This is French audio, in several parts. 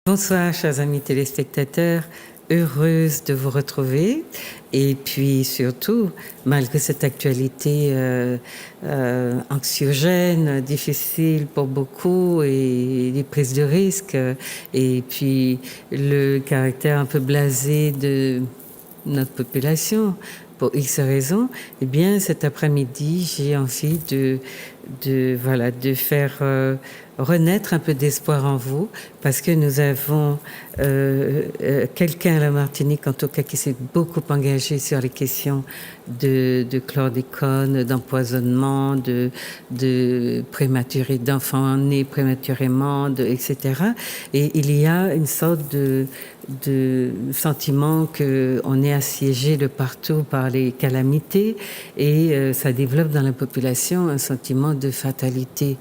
Bonsoir, chers amis téléspectateurs. Heureuse de vous retrouver. Et puis surtout, malgré cette actualité anxiogène, difficile pour beaucoup, et les prises de risques, et puis le caractère un peu blasé de notre population, pour X raisons, eh bien, cet après-midi, j'ai envie de faire renaître un peu d'espoir en vous, parce que nous avons quelqu'un à la Martinique, en tout cas, qui s'est beaucoup engagé sur les questions de chlordécone, d'empoisonnement, de prématuré, d'enfants nés prématurément, etc. Et il y a une sorte de sentiment qu'on est assiégé de partout par les calamités, et ça développe dans la population un sentiment de fatalité.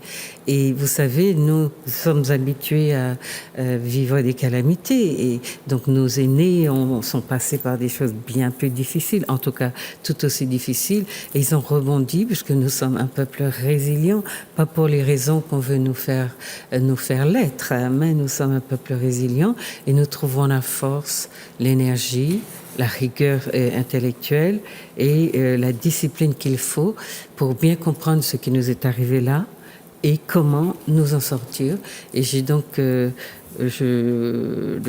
Et vous savez, nous sommes habitués à vivre des calamités, et donc nos aînés sont passés par des choses bien plus difficiles, en tout cas tout aussi difficiles, et ils ont rebondi, puisque nous sommes un peuple résilient, pas pour les raisons qu'on veut nous faire l'être, mais nous sommes un peuple résilient, et nous trouvons la force, l'énergie, la rigueur intellectuelle et la discipline qu'il faut pour bien comprendre ce qui nous est arrivé là et comment nous en sortir. Et j'ai donc le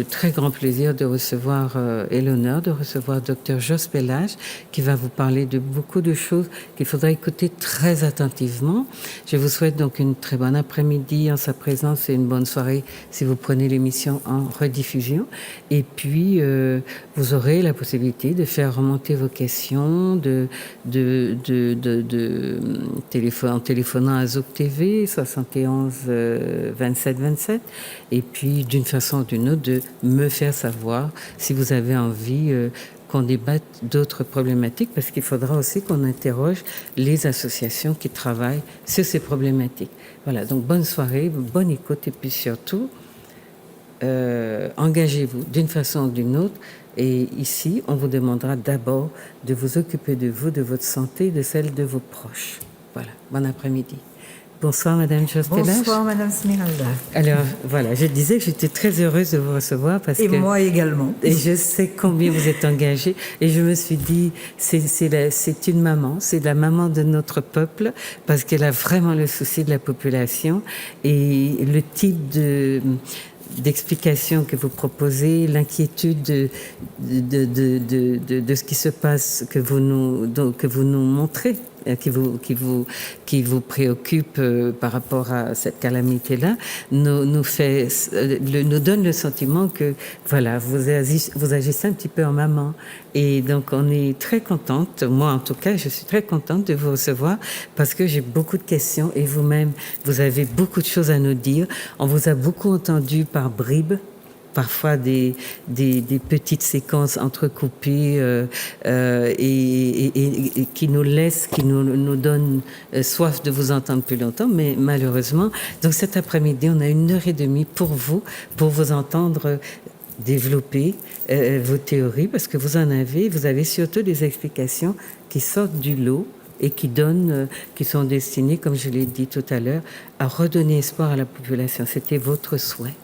très grand plaisir de recevoir et l'honneur de recevoir Dr Jos Pellage, qui va vous parler de beaucoup de choses qu'il faudra écouter très attentivement. Je vous souhaite donc une très bonne après-midi en sa présence et une bonne soirée si vous prenez l'émission en rediffusion. Et puis vous aurez la possibilité de faire remonter vos questions en téléphonant à Zouk TV 71 27 27, et puis d'une façon ou d'une autre de me faire savoir si vous avez envie qu'on débatte d'autres problématiques, parce qu'il faudra aussi qu'on interroge les associations qui travaillent sur ces problématiques. Voilà, donc bonne soirée, bonne écoute, et puis surtout engagez-vous d'une façon ou d'une autre. Et ici, on vous demandera d'abord de vous occuper de vous, de votre santé, de celle de vos proches. Voilà, bon après-midi. Bonsoir, Madame Jos Pellage. Bonsoir, Madame Smiralda. Alors, voilà, je disais que j'étais très heureuse de vous recevoir parce et moi également. Et je sais combien vous êtes engagée. Et je me suis dit, c'est une maman, c'est la maman de notre peuple, parce qu'elle a vraiment le souci de la population. Et le type d'explication que vous proposez, l'inquiétude de ce qui se passe, que vous nous montrez, qui vous préoccupe par rapport à cette calamité-là, nous donne le sentiment que voilà, vous agissez un petit peu en maman. Et donc on est très contente, moi en tout cas je suis très contente de vous recevoir, parce que j'ai beaucoup de questions, et vous-même vous avez beaucoup de choses à nous dire. On vous a beaucoup entendu par bribes, parfois des petites séquences entrecoupées et qui nous donnent soif de vous entendre plus longtemps, mais malheureusement. Donc cet après-midi, on a 1h30 pour vous entendre développer vos théories, parce que vous avez surtout des explications qui sortent du lot et qui sont destinées, comme je l'ai dit tout à l'heure, à redonner espoir à la population. C'était votre souhait.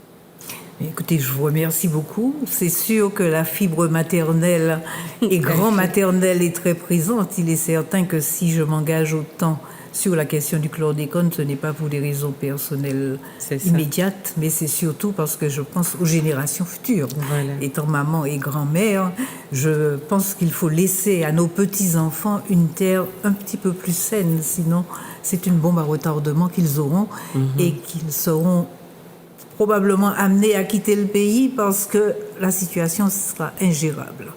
Écoutez, je vous remercie beaucoup. C'est sûr que la fibre maternelle et grand-maternelle est très présente. Il est certain que si je m'engage autant sur la question du chlordécone, ce n'est pas pour des raisons personnelles immédiates, mais c'est surtout parce que je pense aux générations futures. Voilà. Étant maman et grand-mère, je pense qu'il faut laisser à nos petits-enfants une terre un petit peu plus saine. Sinon, c'est une bombe à retardement qu'ils auront et qu'ils seront probablement amenés à quitter le pays parce que la situation sera ingérable.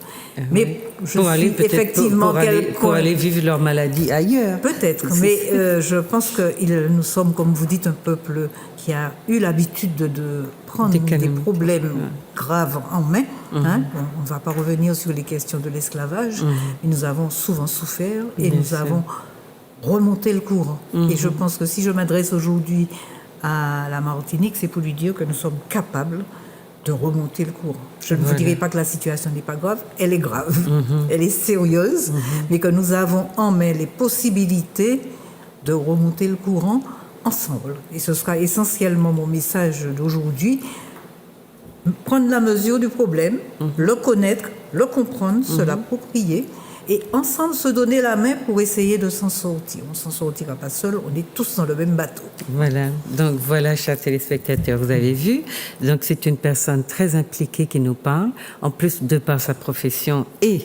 Mais je suis effectivement pour aller vivre leur maladie ailleurs. Peut-être, mais je pense que nous sommes, comme vous dites, un peuple qui a eu l'habitude de prendre des problèmes graves en main. On ne va pas revenir sur les questions de l'esclavage, mais nous avons souvent souffert et nous avons remonté le courant. Et je pense que si je m'adresse aujourd'hui à la Martinique, c'est pour lui dire que nous sommes capables de remonter le courant. Je ne vous dirai pas que la situation n'est pas grave, elle est grave, elle est sérieuse, mais que nous avons en main les possibilités de remonter le courant ensemble. Et ce sera essentiellement mon message d'aujourd'hui. prendre la mesure du problème, le connaître, le comprendre, se l'approprier et ensemble se donner la main pour essayer de s'en sortir. On ne s'en sortira pas seul, on est tous dans le même bateau. Voilà, donc voilà, chers téléspectateurs, vous avez vu. Donc c'est une personne très impliquée qui nous parle, en plus de par sa profession et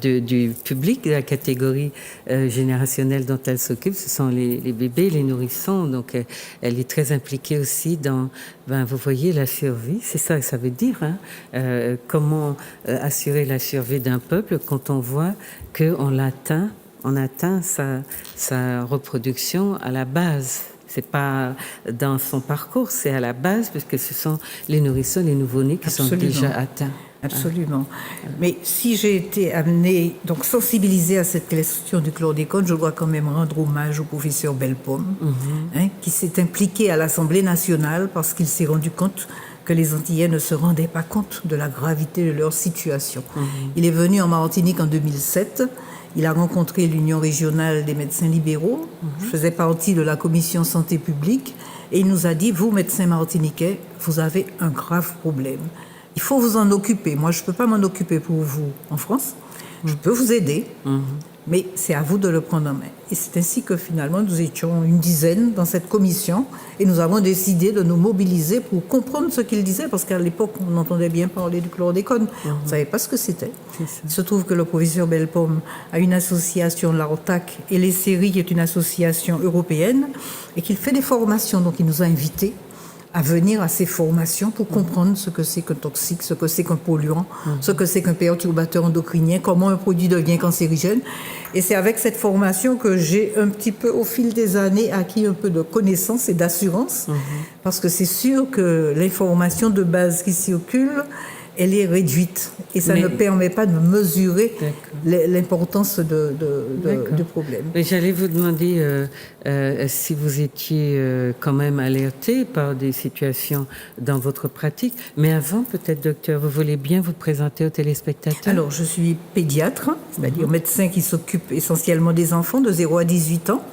du public, de la catégorie générationnelle dont elle s'occupe, ce sont les bébés, les nourrissons. Donc elle est très impliquée aussi dans, vous voyez, la survie. C'est ça que ça veut dire. Hein. Comment assurer la survie d'un peuple quand on voit qu'on atteint sa reproduction à la base. C'est pas dans son parcours, c'est à la base, puisque ce sont les nourrissons, les nouveau-nés qui sont déjà atteints. Absolument. Mais si j'ai été amenée, donc sensibilisée à cette question du chlordécone, je dois quand même rendre hommage au professeur Bellepomme, qui s'est impliqué à l'Assemblée nationale parce qu'il s'est rendu compte que les Antillais ne se rendaient pas compte de la gravité de leur situation. Il est venu en Martinique en 2007. Il a rencontré l'Union régionale des médecins libéraux. Je faisais partie de la commission santé publique. Et il nous a dit, vous, médecins martiniquais, vous avez un grave problème. Il faut vous en occuper. Moi, je ne peux pas m'en occuper pour vous en France. Je peux vous aider, mais c'est à vous de le prendre en main. Et c'est ainsi que finalement, nous étions une dizaine dans cette commission et nous avons décidé de nous mobiliser pour comprendre ce qu'il disait, parce qu'à l'époque, on entendait bien parler du chlordécone. On ne savait pas ce que c'était. Il se trouve que le professeur Bellepomme a une association, l'ARTAC, et les séries, qui est une association européenne, et qu'il fait des formations. Donc, il nous a invités à venir à ces formations pour comprendre ce que c'est qu'un toxique, ce que c'est qu'un polluant, ce que c'est qu'un perturbateur endocrinien, comment un produit devient cancérigène. Et c'est avec cette formation que j'ai un petit peu, au fil des années, acquis un peu de connaissances et d'assurance, parce que c'est sûr que l'information de base qui circule, elle est réduite et ça ne permet pas de mesurer l'importance du problème. Mais j'allais vous demander si vous étiez quand même alerté par des situations dans votre pratique. Mais avant, peut-être, docteur, vous voulez bien vous présenter aux téléspectateurs? Alors, je suis pédiatre, c'est-à-dire médecin qui s'occupe essentiellement des enfants de 0 à 18 ans.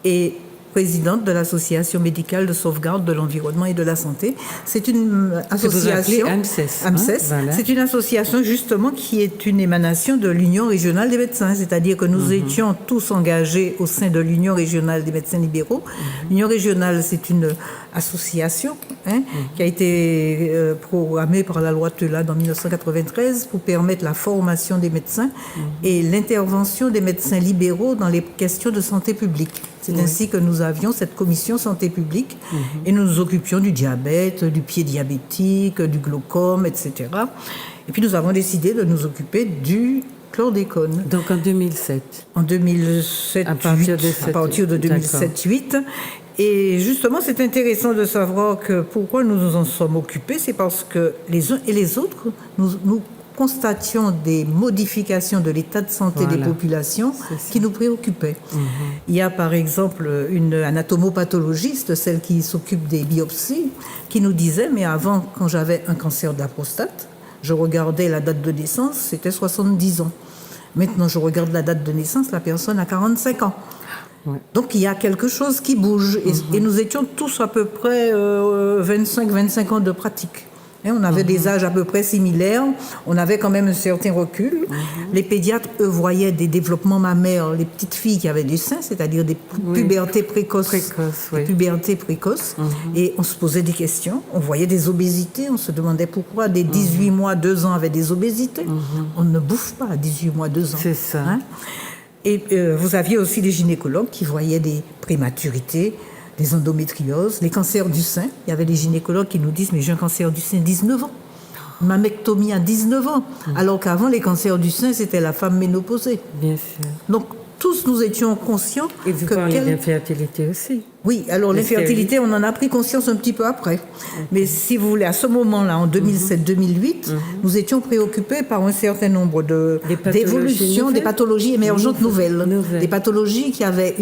Et présidente de l'Association médicale de sauvegarde de l'environnement et de la santé. C'est une association... AMSES. Voilà. C'est une association justement qui est une émanation de l'Union régionale des médecins. C'est-à-dire que nous étions tous engagés au sein de l'Union régionale des médecins libéraux. L'Union régionale, c'est une association qui a été programmée par la loi Tela en 1993 pour permettre la formation des médecins et l'intervention des médecins libéraux dans les questions de santé publique. C'est ainsi que nous avions cette commission santé publique et nous nous occupions du diabète, du pied diabétique, du glaucome, etc. Et puis nous avons décidé de nous occuper du chlordécone. Donc en 2007. En 2007, à partir de 2007-2008. Et justement, c'est intéressant de savoir que pourquoi nous nous en sommes occupés, c'est parce que les uns et les autres, nous constations des modifications de l'état de santé des populations qui nous préoccupaient. Il y a par exemple une anatomopathologiste, celle qui s'occupe des biopsies, qui nous disait, mais avant, quand j'avais un cancer de la prostate, je regardais la date de naissance, c'était 70 ans. Maintenant, je regarde la date de naissance, la personne a 45 ans. Donc il y a quelque chose qui bouge. Et nous étions tous à peu près 25 ans de pratique. On avait des âges à peu près similaires, on avait quand même un certain recul. Les pédiatres, eux, voyaient des développements mammaires, les petites filles qui avaient du sein, c'est-à-dire des pubertés précoces. Des pubertés précoces. Et on se posait des questions, on voyait des obésités, on se demandait pourquoi des 18 mois, 2 ans avaient des obésités. On ne bouffe pas à 18 mois, 2 ans. C'est ça. Et vous aviez aussi des gynécologues qui voyaient des prématurités, des endométrioses, les cancers du sein. Il y avait des gynécologues qui nous disent « mais j'ai un cancer du sein 19 ans, une mammectomie à 19 ans ». Alors qu'avant, les cancers du sein, c'était la femme ménopausée. Bien sûr. Donc, tous nous étions conscients... Et vous parlez d'infertilité aussi. Oui, alors l'infertilité, on en a pris conscience un petit peu après. Mais si vous voulez, à ce moment-là, en 2007-2008, nous étions préoccupés par un certain nombre d'évolutions, des pathologies émergentes nouvelles. Des pathologies qui avaient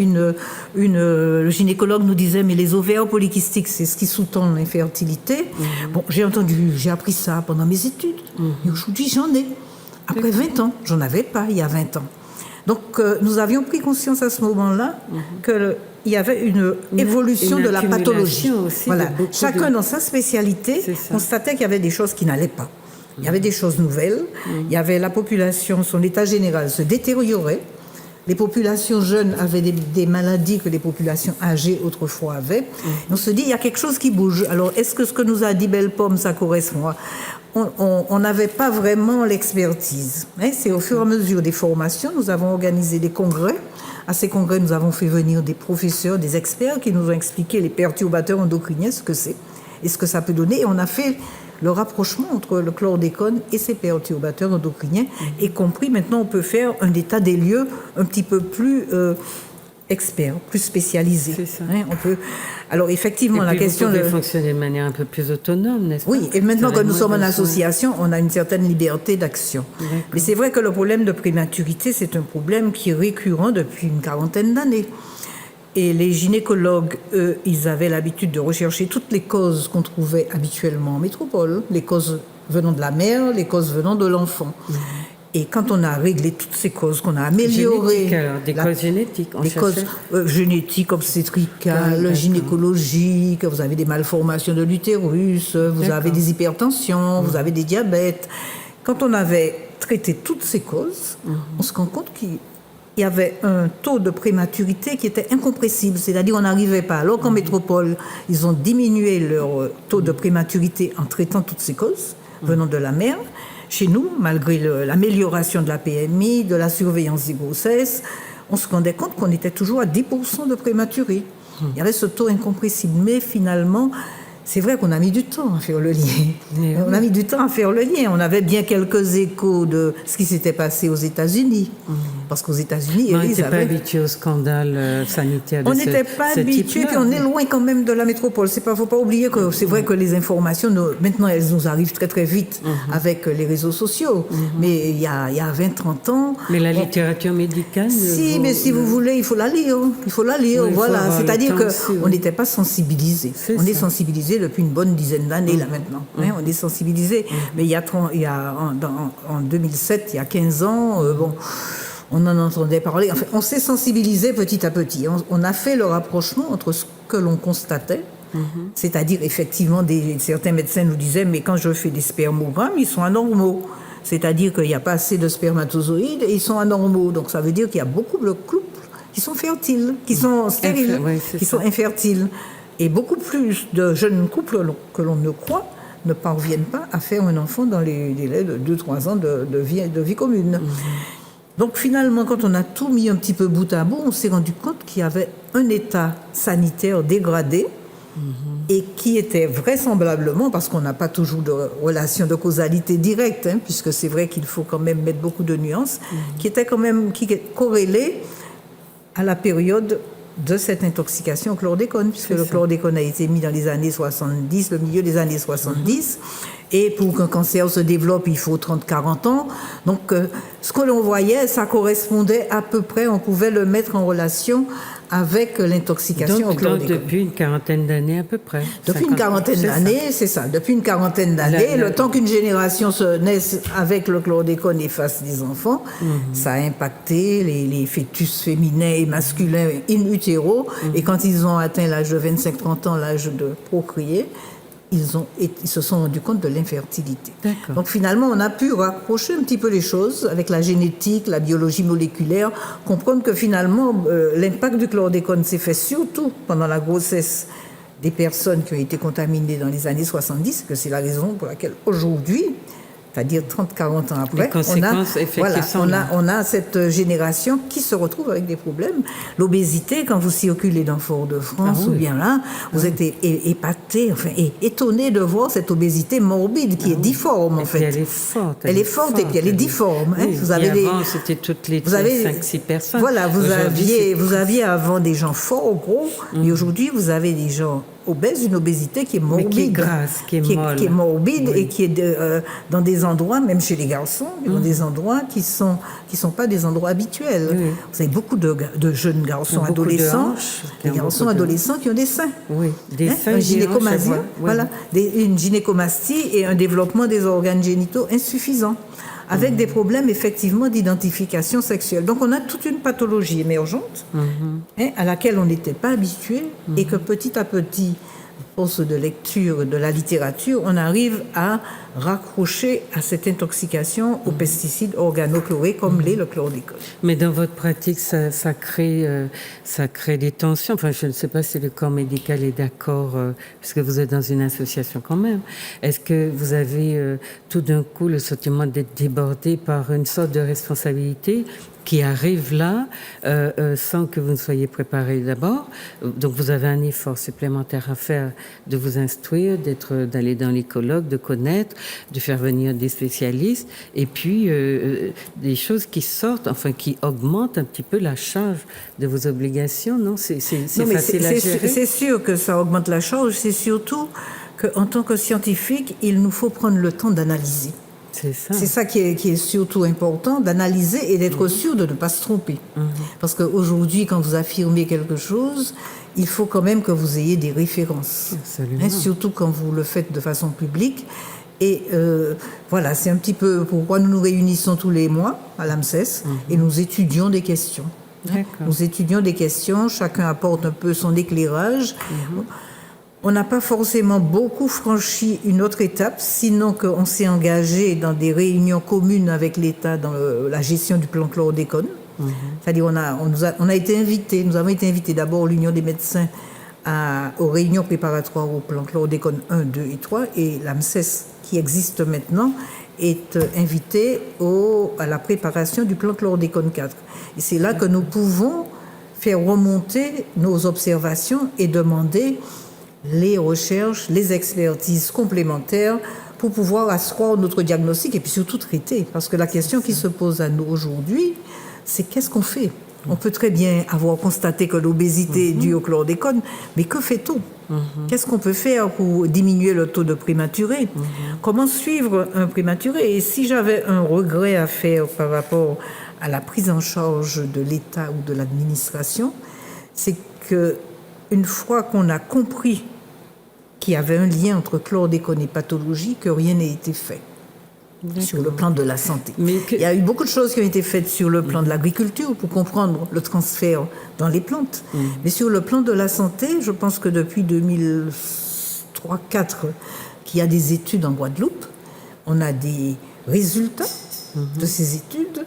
le gynécologue nous disait, mais les ovaires polykystiques, c'est ce qui sous-tend l'infertilité. Bon, j'ai appris ça pendant mes études. Et aujourd'hui, j'en ai. Après 20 ans, j'en avais pas il y a 20 ans. Donc, nous avions pris conscience à ce moment-là que il y avait une évolution une de la pathologie. aussi Voilà. de beaucoup Chacun dans sa spécialité constatait qu'il y avait des choses qui n'allaient pas. Il y avait des choses nouvelles. Il y avait la population, son état général se détériorait. Les populations jeunes avaient des maladies que les populations âgées autrefois avaient. On se dit, il y a quelque chose qui bouge. Alors, est-ce que ce que nous a dit Belle Pomme, ça correspond? On n'avait pas vraiment l'expertise. C'est au fur et à mesure des formations, nous avons organisé des congrès. À ces congrès, nous avons fait venir des professeurs, des experts qui nous ont expliqué les perturbateurs endocriniens, ce que c'est et ce que ça peut donner. Et on a fait le rapprochement entre le chlordécone et ses perturbateurs endocriniens, y compris maintenant on peut faire un état des lieux un petit peu plus expert, plus spécialisé. C'est ça. On peut... Alors effectivement, la question... Vous pouvez fonctionner de manière un peu plus autonome, n'est-ce pas? Oui, et maintenant que nous sommes en association, on a une certaine liberté d'action. Mais c'est vrai que le problème de prématurité, c'est un problème qui est récurrent depuis une quarantaine d'années. Et les gynécologues, eux, ils avaient l'habitude de rechercher toutes les causes qu'on trouvait habituellement en métropole, les causes venant de la mère, les causes venant de l'enfant. Et quand on a réglé toutes ces causes, qu'on a amélioré... Génétique, alors, des causes génétiques, des causes génétiques, obstétricales, gynécologiques, vous avez des malformations de l'utérus, vous avez des hypertensions, vous avez des diabètes. Quand on avait traité toutes ces causes, on se rend compte qu'il y avait un taux de prématurité qui était incompressible, c'est-à-dire on n'arrivait pas. Alors qu'en métropole, ils ont diminué leur taux de prématurité en traitant toutes ces causes venant de la mère. Chez nous, malgré l'amélioration de la PMI, de la surveillance des grossesses, on se rendait compte qu'on était toujours à 10% de prématurés. Il y avait ce taux incompressible. Mais finalement, c'est vrai qu'on a mis du temps à faire le lien. On a mis du temps à faire le lien. On avait bien quelques échos de ce qui s'était passé aux États-Unis. Parce qu'aux États-Unis, on n'était pas habitué au scandale sanitaire de on n'était pas habitué, puis on est loin quand même de la métropole. Il ne faut pas oublier que c'est vrai que les informations, maintenant, elles nous arrivent très très vite avec les réseaux sociaux. Mais il y a 20-30 ans... Mais la littérature médicale... mais si vous voulez, il faut la lire. Il faut la lire, oui, voilà. C'est-à-dire qu'on n'était pas sensibilisés. On est sensibilisés depuis une bonne dizaine d'années, là, maintenant. On est sensibilisés. Mais en 2007, il y a 15 ans, on en entendait parler. Enfin, on s'est sensibilisé petit à petit. On a fait le rapprochement entre ce que l'on constatait, c'est-à-dire effectivement, certains médecins nous disaient, mais quand je fais des spermogrammes, ils sont anormaux. C'est-à-dire qu'il n'y a pas assez de spermatozoïdes et ils sont anormaux. Donc ça veut dire qu'il y a beaucoup de couples qui sont fertiles, qui sont stériles, qui sont infertiles. Et beaucoup plus de jeunes couples que l'on ne croit ne parviennent pas à faire un enfant dans les délais de 2-3 ans de vie commune. Donc finalement, quand on a tout mis un petit peu bout à bout, on s'est rendu compte qu'il y avait un état sanitaire dégradé et qui était vraisemblablement, parce qu'on n'a pas toujours de relation de causalité directe, puisque c'est vrai qu'il faut quand même mettre beaucoup de nuances, qui était quand même corrélé à la période de cette intoxication au chlordécone, puisque le chlordécone a été mis dans les années 70, le milieu des années 70, et pour qu'un cancer se développe, il faut 30-40 ans. Donc, ce que l'on voyait, ça correspondait à peu près, on pouvait le mettre en relation avec l'intoxication au chlordécone. Donc, depuis une quarantaine d'années à peu près. Depuis une quarantaine d'années, c'est ça. Depuis une quarantaine d'années, le temps qu'une génération se naisse avec le chlordécone et fasse des enfants, ça a impacté les fœtus féminins et masculins in utero. Et quand ils ont atteint l'âge de 25-30 ans, l'âge de procréer, ils se sont rendus compte de l'infertilité. Donc finalement, on a pu rapprocher un petit peu les choses avec la génétique, la biologie moléculaire, comprendre que finalement, l'impact du chlordécone s'est fait surtout pendant la grossesse des personnes qui ont été contaminées dans les années 70, que c'est la raison pour laquelle aujourd'hui, c'est-à-dire 30-40 ans après, on a cette génération qui se retrouve avec des problèmes. L'obésité, quand vous circulez dans Fort-de-France ou bien là, vous êtes épaté, étonné de voir cette obésité morbide qui est difforme en fait. Elle est forte. Elle est forte et puis elle est difforme. Vous avez avant, c'était toutes les 5-6 personnes. Voilà, vous aviez avant des gens forts, gros, et aujourd'hui vous avez des gens obèses, une obésité qui est morbide. Mais qui est grasse, qui est morbide et qui est dans des endroits, même chez les garçons, dans des endroits qui sont pas des endroits habituels. Vous avez beaucoup de jeunes garçons adolescents, des garçons adolescents qui ont des seins. Oui, des seins. Une gynécomastie, une gynécomastie et un développement des organes génitaux insuffisant. avec des problèmes effectivement d'identification sexuelle. Donc on a toute une pathologie émergente à laquelle on n'était pas habitué et que petit à petit, à force de lecture de la littérature, on arrive à raccrocher à cette intoxication aux pesticides organochlorés comme l'est le chlordécone. Mais dans votre pratique, ça crée des tensions. Enfin, je ne sais pas si le corps médical est d'accord, puisque vous êtes dans une association quand même. Est-ce que vous avez tout d'un coup le sentiment d'être débordé par une sorte de responsabilité qui arrive là sans que vous ne soyez préparé d'abord? Donc vous avez un effort supplémentaire à faire de vous instruire, d'aller dans les colloques, de connaître, de faire venir des spécialistes, et puis des choses qui sortent, enfin qui augmentent un petit peu la charge de vos obligations, non? C'est facile à gérer? C'est sûr que ça augmente la charge, c'est surtout qu'en tant que scientifique, il nous faut prendre le temps d'analyser. C'est ça qui est surtout important, d'analyser et d'être sûr de ne pas se tromper. Parce qu'aujourd'hui, quand vous affirmez quelque chose, il faut quand même que vous ayez des références. Surtout quand vous le faites de façon publique. Et voilà, c'est un petit peu pourquoi nous nous réunissons tous les mois à l'AMSES et nous étudions des questions. Nous étudions des questions, chacun apporte un peu son éclairage. On n'a pas forcément beaucoup franchi une autre étape, sinon qu'on s'est engagé dans des réunions communes avec l'État dans la gestion du plan chlordécone. C'est-à-dire on a été invités, nous avons été invités d'abord l'Union des médecins aux réunions préparatoires au plan chlordécone 1, 2 et 3, et l'AMSES, qui existe maintenant, est invité à la préparation du plan chlordécone 4. Et c'est là que nous pouvons faire remonter nos observations et demander les recherches, les expertises complémentaires pour pouvoir asseoir notre diagnostic et puis surtout traiter. Parce que la question qui se pose à nous aujourd'hui, c'est qu'est-ce qu'on fait? On peut très bien avoir constaté que l'obésité est due au chlordécone, mais que fait-on? Qu'est-ce qu'on peut faire pour diminuer le taux de prématurés? Comment suivre un prématuré? Et si j'avais un regret à faire par rapport à la prise en charge de l'État ou de l'administration, c'est que une fois qu'on a compris qu'il y avait un lien entre chlordécone et pathologie, que rien n'a été fait sur le plan de la santé. Il y a eu beaucoup de choses qui ont été faites sur le plan de l'agriculture pour comprendre le transfert dans les plantes. Mais sur le plan de la santé, je pense que depuis 2003-2004, qu'il y a des études en Guadeloupe, on a des résultats de ces études,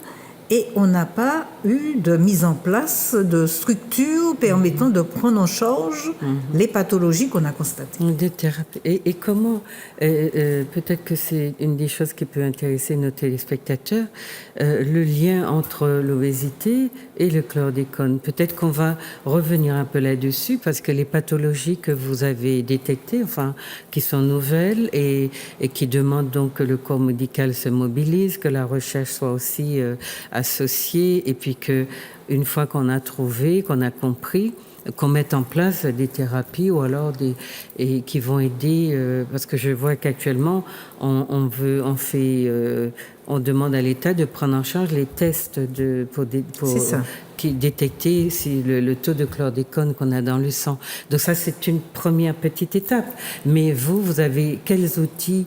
et on n'a pas eu de mise en place de structures permettant de prendre en charge les pathologies qu'on a constatées. Des thérapies. Et comment, peut-être que c'est une des choses qui peut intéresser nos téléspectateurs, le lien entre l'obésité et le chlordécone. Peut-être qu'on va revenir un peu là-dessus, parce que les pathologies que vous avez détectées, enfin, qui sont nouvelles et qui demandent donc que le corps médical se mobilise, que la recherche soit aussi associée, et puis que une fois qu'on a trouvé, qu'on a compris, qu'on mette en place des thérapies ou alors qui vont aider, parce que je vois qu'actuellement on demande à l'État de prendre en charge les tests pour détecter le taux de chlordécone qu'on a dans le sang. Donc ça, c'est une première petite étape. Mais vous avez quels outils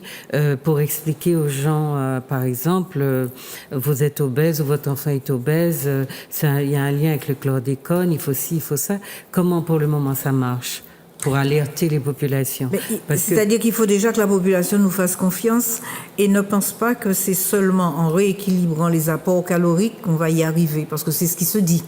pour expliquer aux gens, par exemple, vous êtes obèse ou votre enfant est obèse, il y a un lien avec le chlordécone, il faut ci, il faut ça. Comment pour le moment ça marche pour alerter les populations? C'est-à-dire qu'il faut déjà que la population nous fasse confiance et ne pense pas que c'est seulement en rééquilibrant les apports caloriques qu'on va y arriver, parce que c'est ce qui se dit.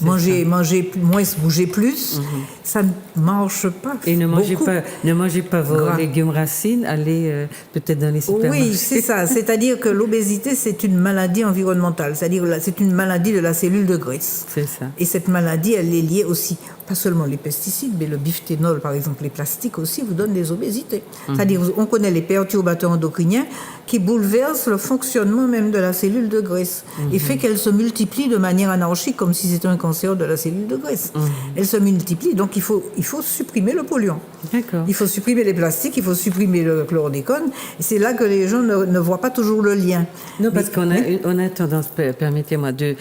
Manger moins, bouger plus, ça ne marche pas. Et ne mangez pas vos légumes racines, allez peut-être dans les supermarchés. Oui, c'est ça. C'est-à-dire que l'obésité, c'est une maladie environnementale. C'est-à-dire c'est une maladie de la cellule de graisse. C'est ça. Et cette maladie, elle est liée aussi, pas seulement les pesticides, mais le biphénol, par exemple, les plastiques aussi, vous donnent des obésités. C'est-à-dire, on connaît les perturbateurs endocriniens qui bouleversent le fonctionnement même de la cellule de graisse et fait qu'elle se multiplie de manière anarchique, comme si c'était un cancer de la cellule de graisse. Elle se multiplie, donc il faut supprimer le polluant. D'accord. Il faut supprimer les plastiques, il faut supprimer le chlordécone. Et c'est là que les gens ne voient pas toujours le lien. Non, parce qu'on a tendance, permettez-moi, de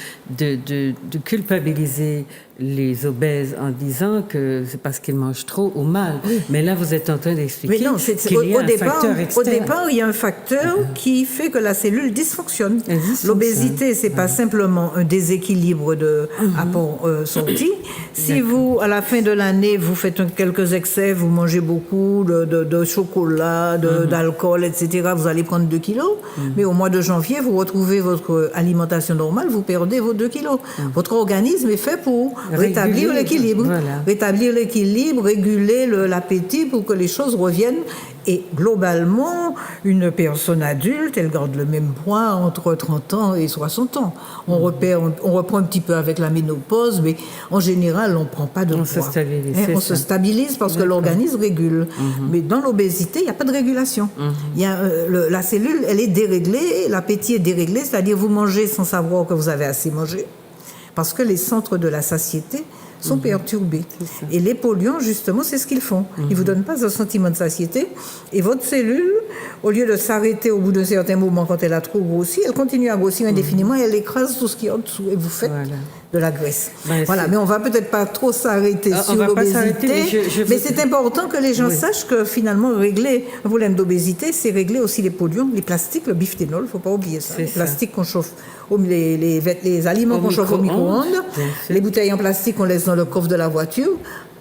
culpabiliser les obèses en disant que c'est parce qu'ils mangent trop ou mal. Mais là, vous êtes en train d'expliquer qu'il y a un facteur externe. Au départ, il y a un facteur qui fait que la cellule dysfonctionne. L'obésité, c'est pas simplement un déséquilibre de apport-sortie. Si vous, à la fin de l'année, vous faites quelques excès, vous mangez beaucoup de chocolat, d'alcool, etc., vous allez prendre 2 kilos. Mais au mois de janvier, vous retrouvez votre alimentation normale, vous perdez vos 2 kilos. Votre organisme est fait pour rétablir l'équilibre. Voilà. Rétablir l'équilibre, réguler l'appétit pour que les choses reviennent. Et globalement, une personne adulte, elle garde le même poids entre 30 ans et 60 ans. On reprend un petit peu avec la ménopause, mais en général, on ne prend pas de poids. On se stabilise parce que l'organisme régule. Mais dans l'obésité, il n'y a pas de régulation. Il y a, la cellule, elle est déréglée, l'appétit est déréglé, c'est-à-dire vous mangez sans savoir que vous avez assez mangé, parce que les centres de la satiété sont perturbés. Et les polluants, justement, c'est ce qu'ils font. Ils ne vous donnent pas un sentiment de satiété. Et votre cellule, au lieu de s'arrêter au bout d'un certain moment quand elle a trop grossi, elle continue à grossir indéfiniment et elle écrase tout ce qui est en dessous. Et vous faites de la graisse. Voilà, mais on ne va peut-être pas trop s'arrêter sur l'obésité. Mais c'est important que les gens sachent que finalement, régler un problème d'obésité, c'est régler aussi les polluants, les plastiques, le biphénol, il ne faut pas oublier ça. Les plastiques qu'on chauffe, les aliments qu'on chauffe au micro-ondes, les bouteilles en plastique qu'on laisse dans le coffre de la voiture,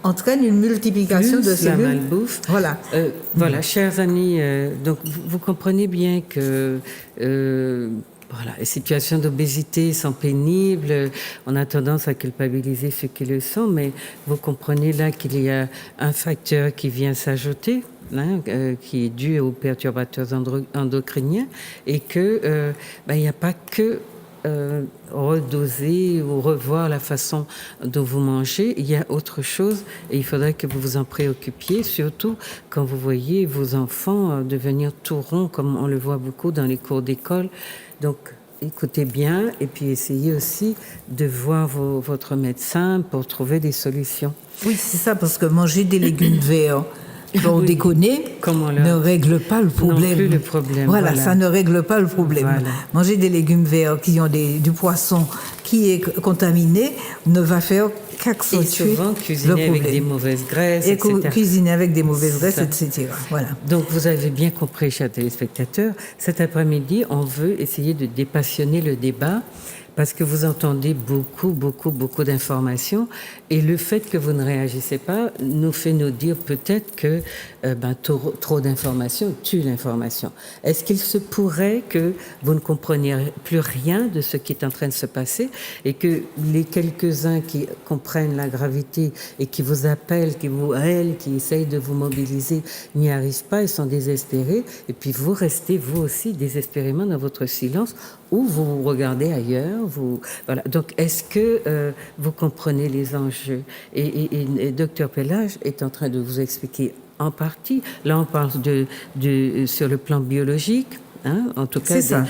entraîne une multiplication de cellules. La malbouffe. Voilà. Voilà, chers amis, donc vous comprenez bien que voilà, les situations d'obésité sont pénibles. On a tendance à culpabiliser ceux qui le sont, mais vous comprenez là qu'il y a un facteur qui vient s'ajouter, qui est dû aux perturbateurs endocriniens, et que il n'y a pas que redoser ou revoir la façon dont vous mangez. Il y a autre chose et il faudrait que vous vous en préoccupiez, surtout quand vous voyez vos enfants devenir tout ronds, comme on le voit beaucoup dans les cours d'école. Donc, écoutez bien et puis essayez aussi de voir votre médecin pour trouver des solutions. Oui, c'est ça, parce que manger des légumes verts, pour déconner, ne règle pas le problème. Non plus le problème. Voilà, ça ne règle pas le problème. Voilà. Manger des légumes verts qui ont du poisson qui est contaminé ne va faire qu'accentuer le problème. Cuisiner avec des mauvaises graisses, etc. Cuisiner avec des mauvaises graisses, etc. Voilà. Donc, vous avez bien compris, chers téléspectateurs, cet après-midi, on veut essayer de dépassionner le débat parce que vous entendez beaucoup d'informations et le fait que vous ne réagissez pas nous fait nous dire peut-être que trop d'informations tue l'information. Est-ce qu'il se pourrait que vous ne compreniez plus rien de ce qui est en train de se passer et que les quelques-uns qui comprennent la gravité et qui vous appellent, qui essayent de vous mobiliser n'y arrivent pas, ils sont désespérés et puis vous restez vous aussi désespérément dans votre silence ou vous regardez ailleurs, voilà. Donc, est-ce que vous comprenez les enjeux et Dr Pellage est en train de vous expliquer en partie. Là, on parle sur le plan biologique. En tout cas, c'est ça.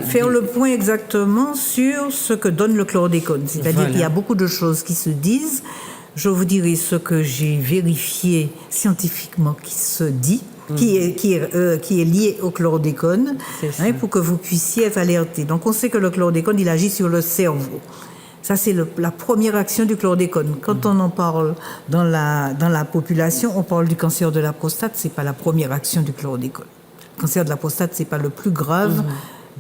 Faire le point exactement sur ce que donne le chlordécone. C'est-à-dire qu'il y a beaucoup de choses qui se disent. Je vous dirai ce que j'ai vérifié scientifiquement qui se dit. Qui est lié au chlordécone, pour que vous puissiez être alerté. Donc, on sait que le chlordécone, il agit sur le cerveau. Ça, c'est la première action du chlordécone. Quand on en parle dans la population, on parle du cancer de la prostate, c'est pas la première action du chlordécone. Le cancer de la prostate, c'est pas le plus grave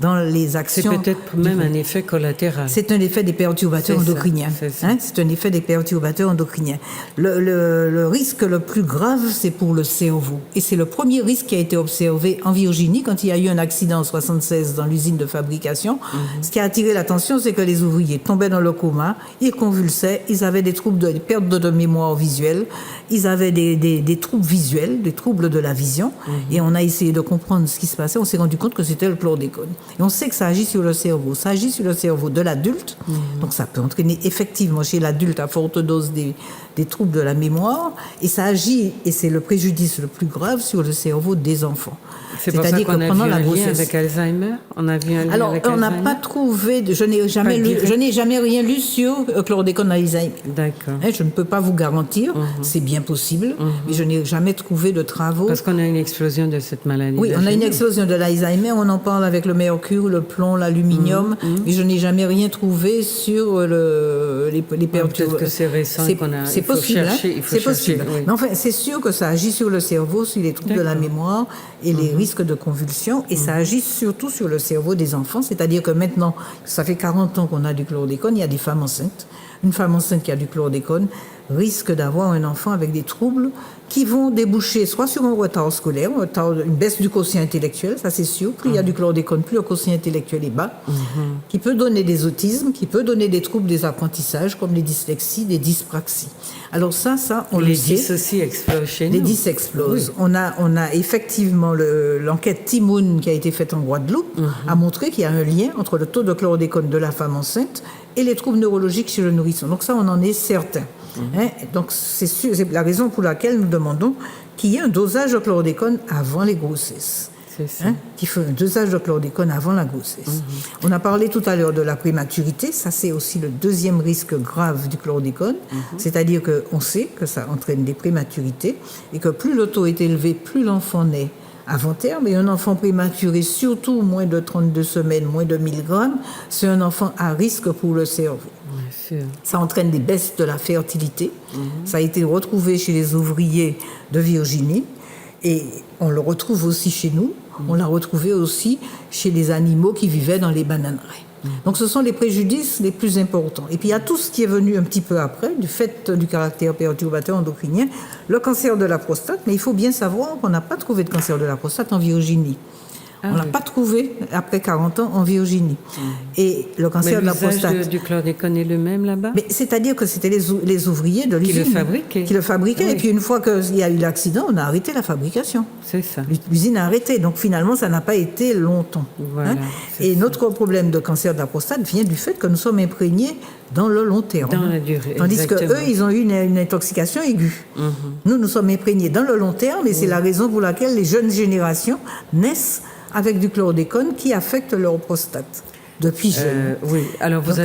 dans les actions. C'est peut-être même un effet collatéral. C'est un effet des perturbateurs endocriniens. C'est un effet des perturbateurs endocriniens. Le risque le plus grave, c'est pour le cerveau. Et c'est le premier risque qui a été observé en Virginie quand il y a eu un accident en 1976 dans l'usine de fabrication. Ce qui a attiré l'attention, c'est que les ouvriers tombaient dans le coma, ils convulsaient, ils avaient des troubles de perte de mémoire visuelle, ils avaient des troubles visuels, des troubles de la vision. Et on a essayé de comprendre ce qui se passait. On s'est rendu compte que c'était le chlordécone. Et on sait que ça agit sur le cerveau. Ça agit sur le cerveau de l'adulte. Donc ça peut entraîner effectivement chez l'adulte à forte dose des troubles de la mémoire. Et ça agit, et c'est le préjudice le plus grave, sur le cerveau des enfants. C'est pour ça qu'on a vu un lien avec Alzheimer. On a vu un lien Alors, avec Alzheimer. On n'a pas trouvé, je n'ai jamais rien lu sur chlordécone Alzheimer. D'accord. Je ne peux pas vous garantir, c'est bien possible, mais je n'ai jamais trouvé de travaux. Parce qu'on a une explosion de cette maladie. Oui, on a une explosion de l'Alzheimer, on en parle avec le meilleur mercure, le plomb, l'aluminium, mais je n'ai jamais rien trouvé sur les perturbations. Peut-être que c'est récent qu'on a. C'est possible, chercher, c'est possible. Oui. Mais enfin, c'est sûr que ça agit sur le cerveau, sur les troubles de la mémoire et les risques de convulsions, et ça agit surtout sur le cerveau des enfants, c'est-à-dire que maintenant, ça fait 40 ans qu'on a du chlordécone, il y a des femmes enceintes. Une femme enceinte qui a du chlordécone risque d'avoir un enfant avec des troubles qui vont déboucher soit sur un retard scolaire, une baisse du quotient intellectuel, ça c'est sûr. Plus il y a du chlordécone, plus le quotient intellectuel est bas, qui peut donner des autismes, qui peut donner des troubles des apprentissages comme les dyslexies, des dyspraxies. Alors ça, on le sait. Les 10 aussi explosent chez nous. Les 10 explosent. Oui. On a effectivement l'enquête Timoun qui a été faite en Guadeloupe a montré qu'il y a un lien entre le taux de chlordécone de la femme enceinte et les troubles neurologiques chez le nourrisson. Donc ça, on en est certain. Hein? Donc c'est la raison pour laquelle nous demandons qu'il y ait un dosage de chlordécone avant les grossesses. C'est ça. Hein? Qu'il faut un dosage de chlordécone avant la grossesse. On a parlé tout à l'heure de la prématurité. Ça, c'est aussi le deuxième risque grave du chlordécone. C'est-à-dire qu'on sait que ça entraîne des prématurités et que plus le taux est élevé, plus l'enfant naît avant terme. Et un enfant prématuré, surtout moins de 32 semaines, moins de 1000 grammes, c'est un enfant à risque pour le cerveau. Ça entraîne des baisses de la fertilité. Ça a été retrouvé chez les ouvriers de Virginie et on le retrouve aussi chez nous. On l'a retrouvé aussi chez les animaux qui vivaient dans les bananeraies. Donc ce sont les préjudices les plus importants. Et puis il y a tout ce qui est venu un petit peu après, du fait du caractère perturbateur endocrinien, le cancer de la prostate. Mais il faut bien savoir qu'on n'a pas trouvé de cancer de la prostate en Virginie. On l'a pas trouvé après 40 ans en Virginie. Et le cancer de la prostate. L'usage du chlordécone est le même là-bas? Mais c'est-à-dire que c'était les ouvriers de l'usine qui le fabriquaient. Oui. Et puis une fois qu'il y a eu l'accident, on a arrêté la fabrication. C'est ça. L'usine a arrêté. Donc finalement, ça n'a pas été longtemps. Voilà, hein? Et notre problème de cancer de la prostate vient du fait que nous sommes imprégnés dans le long terme. Dans la durée. Tandis qu'eux, ils ont eu une intoxication aiguë. Nous sommes imprégnés dans le long terme et c'est la raison pour laquelle les jeunes générations naissent avec du chlordécone qui affecte leur prostate depuis jeune. Oui, alors vous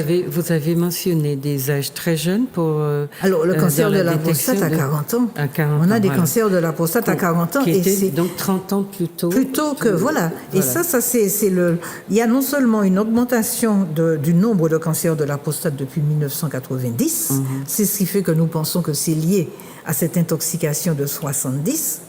avez mentionné des âges très jeunes pour... alors le cancer de la prostate à 40 ans. À 40 on a ans, des cancers de la prostate à 40 ans. Et c'est donc 30 ans plus tôt. Plus tôt que, voilà. Et ça c'est le... Il y a non seulement une augmentation du nombre de cancers de la prostate depuis 1990, c'est ce qui fait que nous pensons que c'est lié à cette intoxication de 70,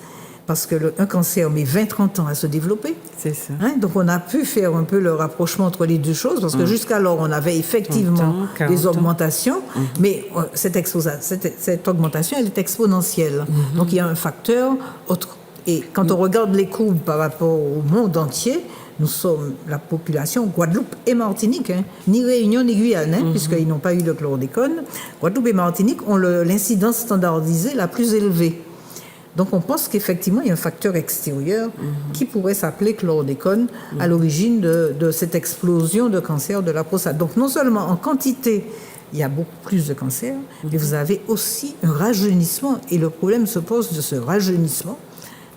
parce qu'un cancer met 20-30 ans à se développer. C'est ça. Hein? Donc on a pu faire un peu le rapprochement entre les deux choses, parce que jusqu'alors on avait effectivement des augmentations, mais cette augmentation, elle est exponentielle. Donc il y a un facteur autre. Et quand on regarde les courbes par rapport au monde entier, nous sommes la population Guadeloupe et Martinique, hein, ni Réunion ni Guyane, hein, puisqu'ils n'ont pas eu le chlordécone. Guadeloupe et Martinique ont l'incidence standardisée la plus élevée. Donc on pense qu'effectivement, il y a un facteur extérieur qui pourrait s'appeler chlordécone à l'origine de cette explosion de cancer de la prostate. Donc non seulement en quantité, il y a beaucoup plus de cancers, mais vous avez aussi un rajeunissement. Et le problème se pose de ce rajeunissement,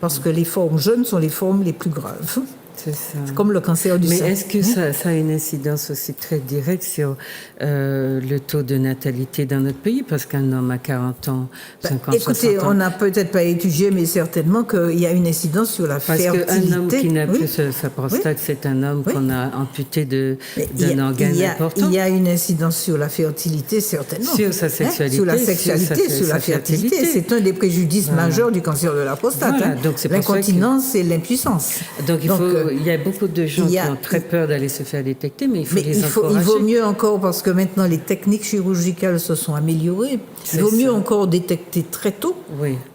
parce que les formes jeunes sont les formes les plus graves. C'est ça. C'est comme le cancer du sein. Mais est-ce que ça a une incidence aussi très directe sur le taux de natalité dans notre pays? Parce qu'un homme à 40 ans, 50, écoutez, 60 ans... on n'a peut-être pas étudié, mais certainement qu'il y a une incidence sur la fertilité. Parce qu'un homme qui n'a plus sa prostate, c'est un homme qu'on a amputé d'un organe important. Il y a une incidence sur la fertilité, certainement. Sur sa sexualité. Sur la sexualité, sur la fertilité. C'est un des préjudices majeurs du cancer de la prostate. Voilà. Donc c'est l'incontinence et l'impuissance. Donc il y a beaucoup de gens qui ont très peur d'aller se faire détecter, mais il faut les encourager. Il vaut mieux encore, parce que maintenant les techniques chirurgicales se sont améliorées, il vaut mieux encore détecter très tôt,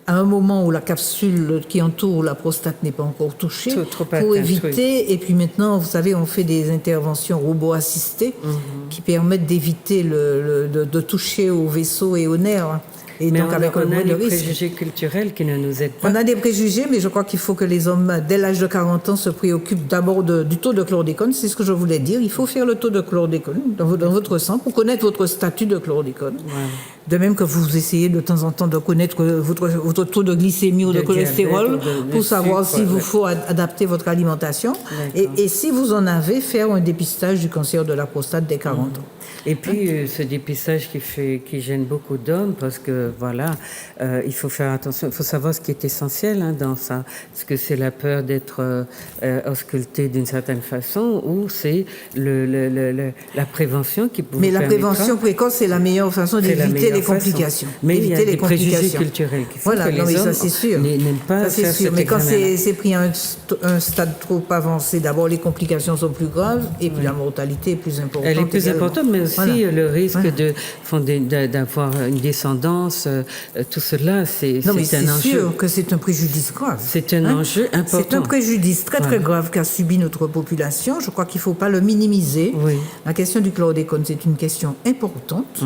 à un moment où la capsule qui entoure la prostate n'est pas encore touchée, pour éviter. Et puis maintenant, vous savez, on fait des interventions robot-assistées qui permettent d'éviter de toucher aux vaisseaux et aux nerfs. Et mais donc avec on a des préjugés culturels qui ne nous aident pas. On a des préjugés, mais je crois qu'il faut que les hommes, dès l'âge de 40 ans, se préoccupent d'abord du taux de chlordécone. C'est ce que je voulais dire. Il faut faire le taux de chlordécone dans votre sang pour connaître votre statut de chlordécone. De même que vous essayez de temps en temps de connaître votre taux de glycémie ou de cholestérol pour savoir s'il vous faut adapter votre alimentation. Et si vous en avez, faire un dépistage du cancer de la prostate dès 40 ans. Et puis ce dépistage qui gêne beaucoup d'hommes parce que voilà, il faut faire attention, il faut savoir ce qui est essentiel dans ça. Est-ce que c'est la peur d'être ausculté d'une certaine façon ou c'est la prévention qui peut. Mais la prévention précoce, c'est la meilleure façon d'éviter les complications. Mais il y a des préjugés culturels qui font que les hommes n'aiment pas faire cet Mais quand examen-là. c'est pris à un stade trop avancé, d'abord les complications sont plus graves et puis la mortalité est plus importante. Elle est plus importante, mais aussi le risque d'avoir une descendance, tout cela, c'est un enjeu. C'est sûr que c'est un préjudice grave. C'est un enjeu important. C'est un préjudice très grave qu'a subi notre population. Je crois qu'il ne faut pas le minimiser. Oui. La question du chlordécone, c'est une question importante,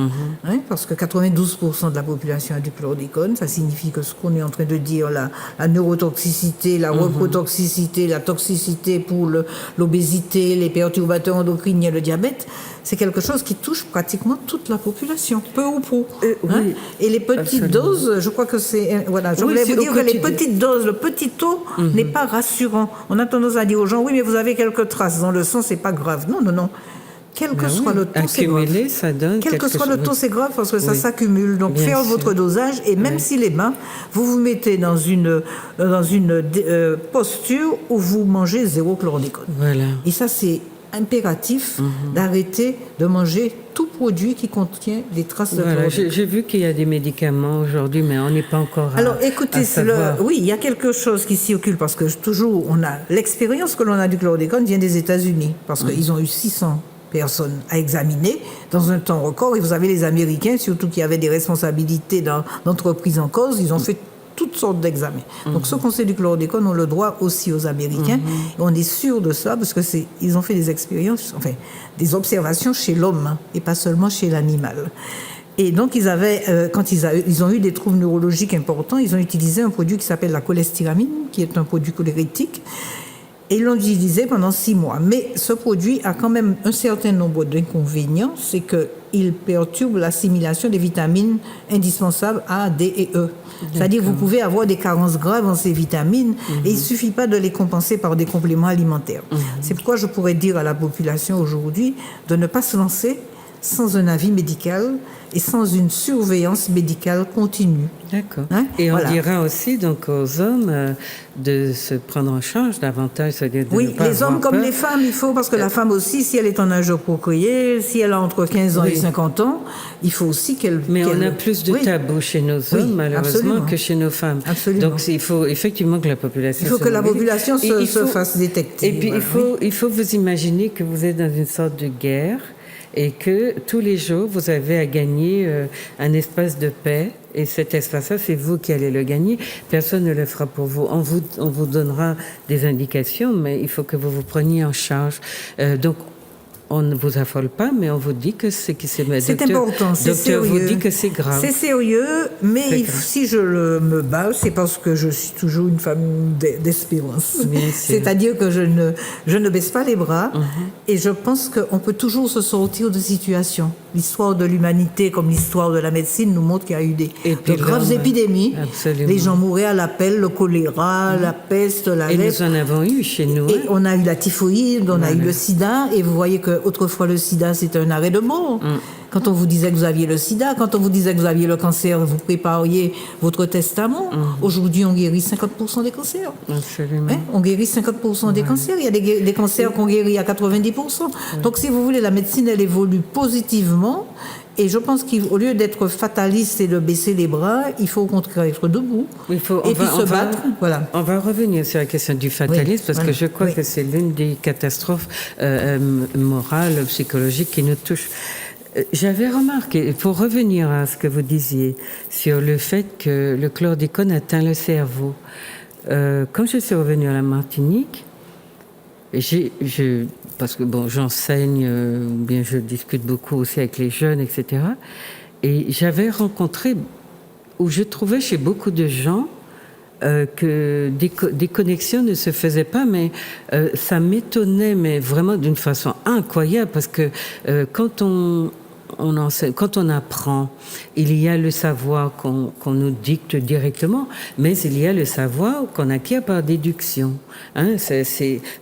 parce que 92% de la population a du chlordécone. Ça signifie que ce qu'on est en train de dire, la neurotoxicité, la reprotoxicité, la toxicité pour l'obésité, les perturbateurs endocriniens, le diabète, c'est quelque chose qui touche pratiquement toute la population, peu ou prou. Oui, et les petites doses, je crois que c'est... Voilà, je voulais vous dire que les petites doses, le petit taux n'est pas rassurant. On a tendance à dire aux gens, oui, mais vous avez quelques traces dans le sang, c'est pas grave. Non, non, non. Quel que soit le taux, c'est grave. Ça donne Quel que soit le taux, c'est grave parce que ça s'accumule. Donc, faire votre dosage, et même s'il est bas, vous vous mettez dans une posture où vous mangez 0 chlordécone. Voilà. Et ça, c'est impératif d'arrêter de manger tout produit qui contient des traces de chlordécone. J'ai vu qu'il y a des médicaments aujourd'hui, mais on n'est pas encore Alors, écoutez, savoir. oui, il y a quelque chose qui circule parce que toujours, on a l'expérience que l'on a du chlordécone vient des États-Unis parce qu'ils ont eu 600 personnes à examiner dans un temps record. Et vous avez les Américains, surtout qui avaient des responsabilités dans l'entreprise en cause, ils ont fait toutes sortes d'examens. Donc, ce qu'on sait du chlordécone, on le doit aussi aux Américains. Et on est sûr de ça parce que ils ont fait des expériences, enfin, des observations chez l'homme et pas seulement chez l'animal. Et donc, quand ils ont eu des troubles neurologiques importants, ils ont utilisé un produit qui s'appelle la cholestéramine, qui est un produit cholérétique. Et ils l'ont utilisé pendant 6 mois. Mais ce produit a quand même un certain nombre d'inconvénients. C'est qu'il perturbe l'assimilation des vitamines indispensables A, D et E. C'est-à-dire que vous pouvez avoir des carences graves en ces vitamines et il ne suffit pas de les compenser par des compléments alimentaires. C'est pourquoi je pourrais dire à la population aujourd'hui de ne pas se lancer sans un avis médical et sans une surveillance médicale continue. D'accord. Et on dira aussi donc aux hommes de se prendre en charge davantage. Oui, les hommes comme les femmes, il faut, parce que la femme aussi, si elle est en âge de procréer, si elle a entre 15 ans et 50 ans, il faut aussi qu'elle... Mais on a plus de tabous chez nos hommes, malheureusement, que chez nos femmes. Absolument. Donc il faut effectivement que la population... Il faut que la population se fasse détecter. Et puis il faut vous imaginer que vous êtes dans une sorte de guerre et que tous les jours, vous avez à gagner un espace de paix. Et cet espace-là, c'est vous qui allez le gagner. Personne ne le fera pour vous. On vous donnera des indications, mais il faut que vous vous preniez en charge. Donc, on ne vous affole pas, mais on vous dit que c'est important, c'est sérieux. Vous dit que c'est grave. C'est sérieux, mais si je me bats, c'est parce que je suis toujours une femme d'espérance. C'est-à-dire que je ne baisse pas les bras et je pense qu'on peut toujours se sortir de situations. L'histoire de l'humanité, comme l'histoire de la médecine, nous montre qu'il y a eu de graves épidémies. Absolument. Les gens mouraient à l'appel, le choléra, la peste, la lèpre. Et nous en avons eu chez nous. Et on a eu la typhoïde, on a eu le sida, et vous voyez qu'autrefois le sida, c'était un arrêt de mort. Quand on vous disait que vous aviez le sida, quand on vous disait que vous aviez le cancer, vous prépariez votre testament. Aujourd'hui, on guérit 50% des cancers. Absolument. On guérit 50% des cancers. Il y a des cancers qu'on guérit à 90%. Donc, si vous voulez, la médecine, elle évolue positivement. Et je pense qu'au lieu d'être fataliste et de baisser les bras, il faut au contraire être debout et se battre. Voilà. On va revenir sur la question du fatalisme parce que je crois que c'est l'une des catastrophes morales, psychologiques qui nous touchent. J'avais remarqué, pour revenir à ce que vous disiez, sur le fait que le chlordécone atteint le cerveau. Quand je suis revenue à la Martinique, parce que j'enseigne, ou bien je discute beaucoup aussi avec les jeunes, etc. Et j'avais rencontré, où je trouvais chez beaucoup de gens que des connexions ne se faisaient pas, mais ça m'étonnait, mais vraiment d'une façon incroyable, parce que quand on quand on apprend, il y a le savoir qu'on nous dicte directement, mais il y a le savoir qu'on acquiert par déduction. Hein,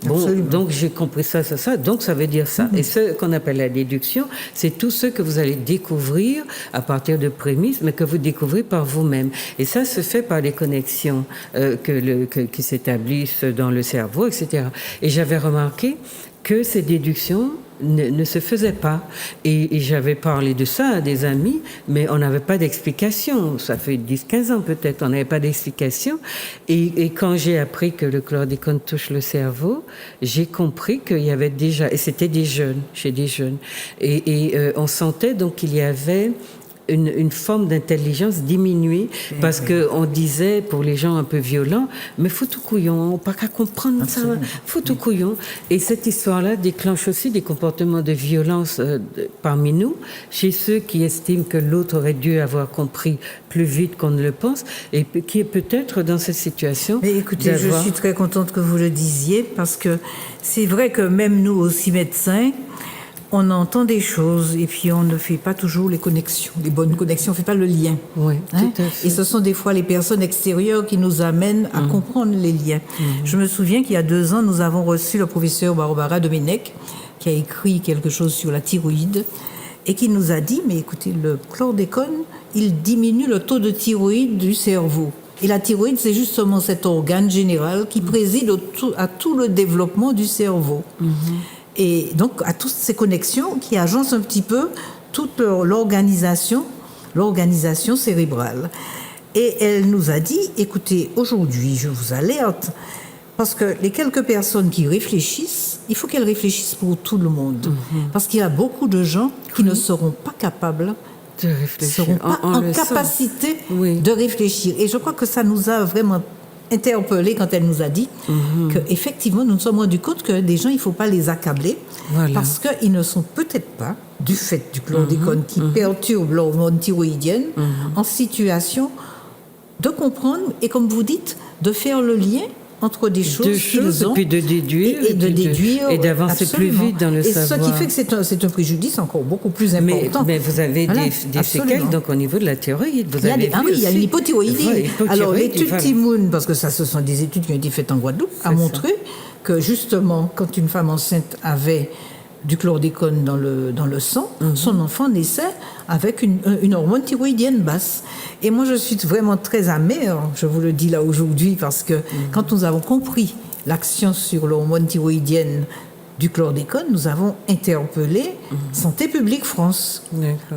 bon, donc j'ai compris ça, donc ça veut dire ça. Et ce qu'on appelle la déduction, c'est tout ce que vous allez découvrir à partir de prémices, mais que vous découvrez par vous-même. Et ça se fait par les connexions qui s'établissent dans le cerveau, etc. Et j'avais remarqué que ces déductions ne se faisaient pas. Et j'avais parlé de ça à des amis, mais on n'avait pas d'explication. Ça fait 10-15 ans peut-être, on n'avait pas d'explication. Et quand j'ai appris que le chlordécone touche le cerveau, j'ai compris qu'il y avait déjà, et c'était chez des jeunes, et on sentait donc qu'il y avait une forme d'intelligence diminuée, parce qu'on disait pour les gens un peu violents, mais faut tout couillon, pas qu'à comprendre ça, faut tout couillon. Et cette histoire-là déclenche aussi des comportements de violence parmi nous, chez ceux qui estiment que l'autre aurait dû avoir compris plus vite qu'on ne le pense, et qui est peut-être dans cette situation. Mais écoutez, je suis très contente que vous le disiez, parce que c'est vrai que même nous aussi médecins, on entend des choses et puis on ne fait pas toujours les connexions, les bonnes connexions, on ne fait pas le lien. Oui, tout à fait. Et ce sont des fois les personnes extérieures qui nous amènent à comprendre les liens. Je me souviens qu'il y a 2 ans, nous avons reçu le professeur Barbara Domenech, qui a écrit quelque chose sur la thyroïde et qui nous a dit, mais écoutez, le chlordécone, il diminue le taux de thyroïde du cerveau. Et la thyroïde, c'est justement cet organe général qui préside à tout le développement du cerveau. Et donc, à toutes ces connexions qui agencent un petit peu toute l'organisation cérébrale. Et elle nous a dit, écoutez, aujourd'hui, je vous alerte, parce que les quelques personnes qui réfléchissent, il faut qu'elles réfléchissent pour tout le monde. Parce qu'il y a beaucoup de gens qui ne seront pas capables de réfléchir, ne seront pas en capacité de réfléchir. Et je crois que ça nous a vraiment interpellée quand elle nous a dit qu'effectivement, nous nous sommes rendus compte que des gens, il ne faut pas les accabler, parce qu'ils ne sont peut-être pas, du fait du chlordécone qui perturbe l'hormone thyroïdienne, en situation de comprendre et, comme vous dites, de faire le lien entre des choses qu'ils ont, et puis de déduire, et d'avancer plus vite dans le savoir. Ce qui fait que c'est un préjudice encore beaucoup plus important. Mais vous avez des séquelles donc au niveau de la thyroïde. Il y a une hypothyroïdie. Alors l'étude Timoun, parce que ça, ce sont des études qui ont été faites en Guadeloupe, a montré que justement, quand une femme enceinte avait du chlordécone dans le sang, son enfant naissait avec une hormone thyroïdienne basse. Et moi, je suis vraiment très amère, je vous le dis là aujourd'hui, parce que quand nous avons compris l'action sur l'hormone thyroïdienne du chlordécone, nous avons interpellé Santé publique France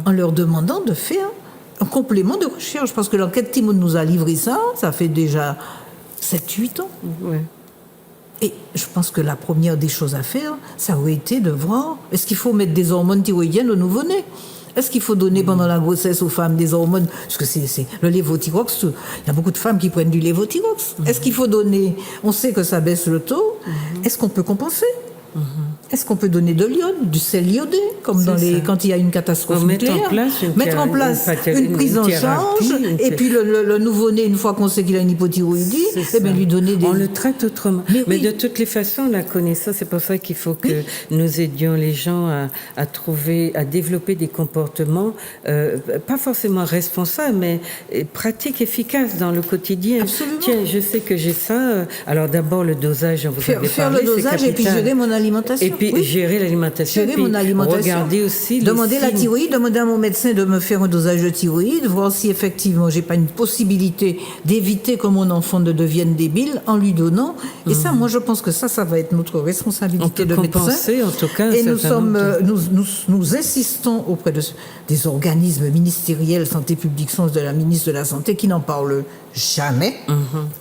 en leur demandant de faire un complément de recherche, parce que l'enquête Timoun nous a livré ça fait déjà 7-8 ans. Et je pense que la première des choses à faire, ça aurait été de voir, est-ce qu'il faut mettre des hormones thyroïdiennes au nouveau-né ? Est-ce qu'il faut donner pendant la grossesse aux femmes des hormones ? Parce que c'est le lévothyrox, il y a beaucoup de femmes qui prennent du lévothyrox. Est-ce qu'il faut donner, on sait que ça baisse le taux, est-ce qu'on peut compenser ? Est-ce qu'on peut donner de l'iode, du sel iodé, comme quand il y a une catastrophe nucléaire ? Mettre en place une prise en charge, et puis le nouveau-né, une fois qu'on sait qu'il a une hypothyroïdie, lui donner des... On le traite autrement. Mais de toutes les façons, la connaissance, c'est pour ça qu'il faut que nous aidions les gens à développer des comportements, pas forcément responsables, mais pratiques, efficaces dans le quotidien. Absolument. Tiens, je sais que j'ai ça. Alors d'abord, le dosage, on vous avait parlé, faire le dosage et puis gérer mon alimentation. Et puis gérer l'alimentation. Gérer mon alimentation. Regarder aussi demander la thyroïde, demander à mon médecin de me faire un dosage de thyroïde, voir si effectivement j'ai pas une possibilité d'éviter que mon enfant ne devienne débile en lui donnant. Et ça, moi je pense que ça va être notre responsabilité de médecin. En tout cas, et nous insistons auprès des organismes ministériels, Santé publique France, de la ministre de la Santé, qui n'en parlent jamais.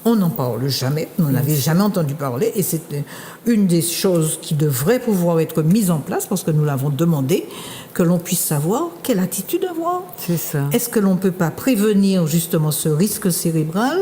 On n'en parle jamais. On n'en avait jamais entendu parler. Et c'est une des choses qui devrait pouvoir être mise en place, parce que nous l'avons demandé, que l'on puisse savoir quelle attitude avoir. C'est ça. Est-ce que l'on ne peut pas prévenir justement ce risque cérébral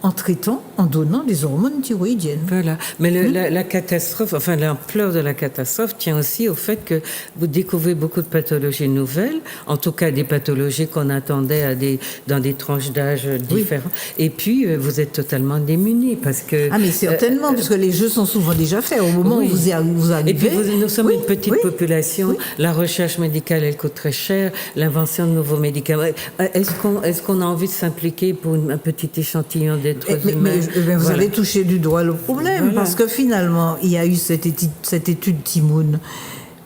en traitant, en donnant des hormones thyroïdiennes ? Voilà. Mais la catastrophe, enfin l'ampleur de la catastrophe tient aussi au fait que vous découvrez beaucoup de pathologies nouvelles, en tout cas des pathologies qu'on attendait dans des tranches d'âge différents. Et puis, vous êtes totalement démunis parce que... Ah mais certainement, parce que les jeux sont souvent déjà faits au moment où vous arrivez. Et arriver. Nous sommes Oui, une petite oui. population. Oui. La recherche médicale, elle coûte très cher. L'invention de nouveaux médicaments. Est-ce qu'on a envie de s'impliquer pour un petit échantillon d'êtres humains? Mais vous avez touché du doigt le problème, Voilà. parce que finalement, il y a eu cette étude Timoun.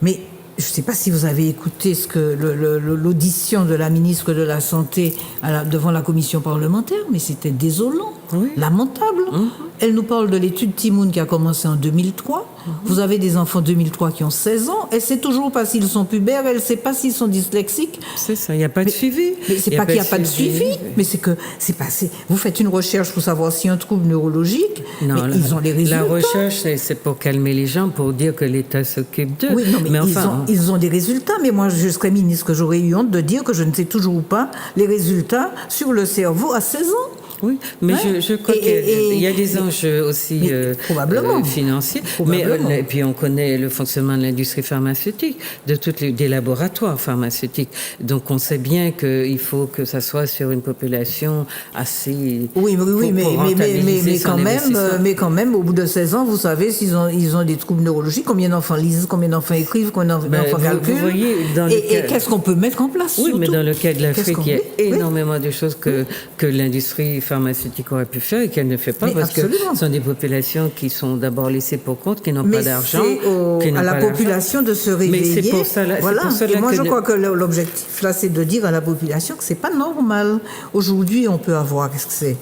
Mais je ne sais pas si vous avez écouté l'audition de la ministre de la Santé devant la commission parlementaire, mais c'était désolant, lamentable. Elle nous parle de l'étude Timoun qui a commencé en 2003. Vous avez des enfants 2003 qui ont 16 ans. Elle ne sait toujours pas s'ils sont pubères, elle ne sait pas s'ils sont dyslexiques. C'est ça, il n'y a pas de suivi. Mais c'est pas qu'il n'y a pas de suivi, mais c'est que vous faites une recherche pour savoir si un trouble neurologique, Non, mais ils ont les résultats. La recherche, c'est pour calmer les gens, pour dire que l'État s'occupe d'eux. Oui, non, mais enfin, ils ont des résultats, mais moi, je serais ministre, que j'aurais eu honte de dire que je ne sais toujours pas les résultats sur le cerveau à 16 ans. Oui, mais je crois qu'il y a des enjeux aussi probablement. financiers. Probablement. Mais et puis on connaît le fonctionnement de l'industrie pharmaceutique, des laboratoires pharmaceutiques. Donc on sait bien qu'il faut que ça soit sur une population assez. Oui, mais quand même, au bout de 16 ans, vous savez s'ils ont des troubles neurologiques, combien d'enfants lisent, combien d'enfants écrivent, combien d'enfants calculent. Vous voyez, et qu'est-ce qu'on peut mettre en place? Oui, surtout. mais dans le cas de l'Afrique, il y a énormément de choses que l'industrie pharmaceutique aurait pu faire et qu'elle ne fait pas, parce que ce sont des populations qui sont d'abord laissées pour compte, qui n'ont pas d'argent. C'est à la population de se réveiller. Mais c'est pour ça, voilà. Et moi, je crois que l'objectif là, c'est de dire à la population que c'est pas normal. Aujourd'hui, on peut avoir, qu'est-ce que c'est,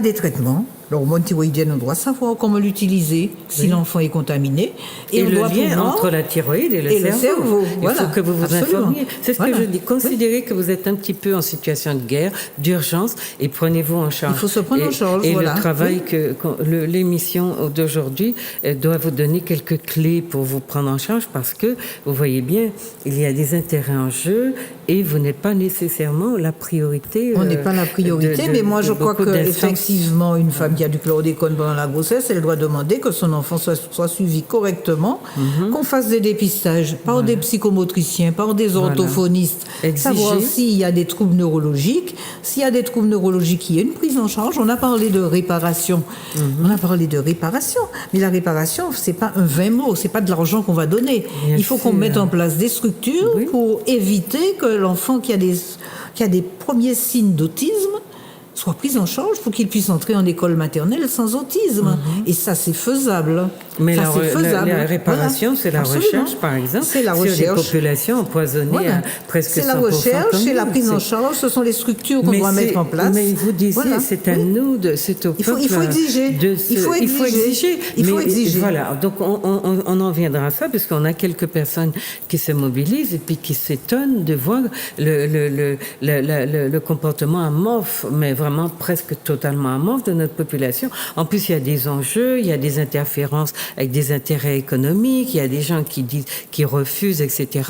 des traitements. L'hormone thyroïdienne, on doit savoir comment l'utiliser si l'enfant est contaminé. Et le lien entre la thyroïde et le cerveau. Il faut que vous vous informiez. C'est ce que je dis. Considérez que vous êtes un petit peu en situation de guerre, d'urgence, et prenez-vous en charge. Il faut se prendre en charge. Et le travail l'émission d'aujourd'hui doit vous donner quelques clés pour vous prendre en charge, parce que vous voyez bien, il y a des intérêts en jeu et vous n'êtes pas nécessairement la priorité. On n'est pas la priorité, mais moi je crois qu'effectivement, une femme qui a du chlordécone pendant la grossesse, elle doit demander que son enfant soit suivi correctement, qu'on fasse des dépistages par des psychomotriciens, par des orthophonistes, savoir s'il y a des troubles neurologiques. S'il y a des troubles neurologiques, il y a une prise en charge. On a parlé de réparation. Mais la réparation, c'est pas un 20 mots, c'est pas de l'argent qu'on va donner. Il faut qu'on mette en place des structures pour éviter que l'enfant qui a des premiers signes d'autisme soit pris en charge pour qu'il puisse entrer en école maternelle sans autisme. Et ça, c'est faisable. Mais la réparation, c'est la recherche, par exemple. C'est la recherche. Sur des populations empoisonnées à presque 100%. C'est la recherche et la prise en charge. Ce sont les structures qu'on doit mettre en place. Mais vous disiez, c'est à nous, c'est au peuple. Il faut exiger. Il faut exiger. Voilà. Donc, on en viendra à ça, parce qu'on a quelques personnes qui se mobilisent et puis qui s'étonnent de voir le comportement amorphe, mais vraiment presque totalement amorphe de notre population. En plus, il y a des enjeux, il y a des interférences avec des intérêts économiques, il y a des gens qui refusent, etc.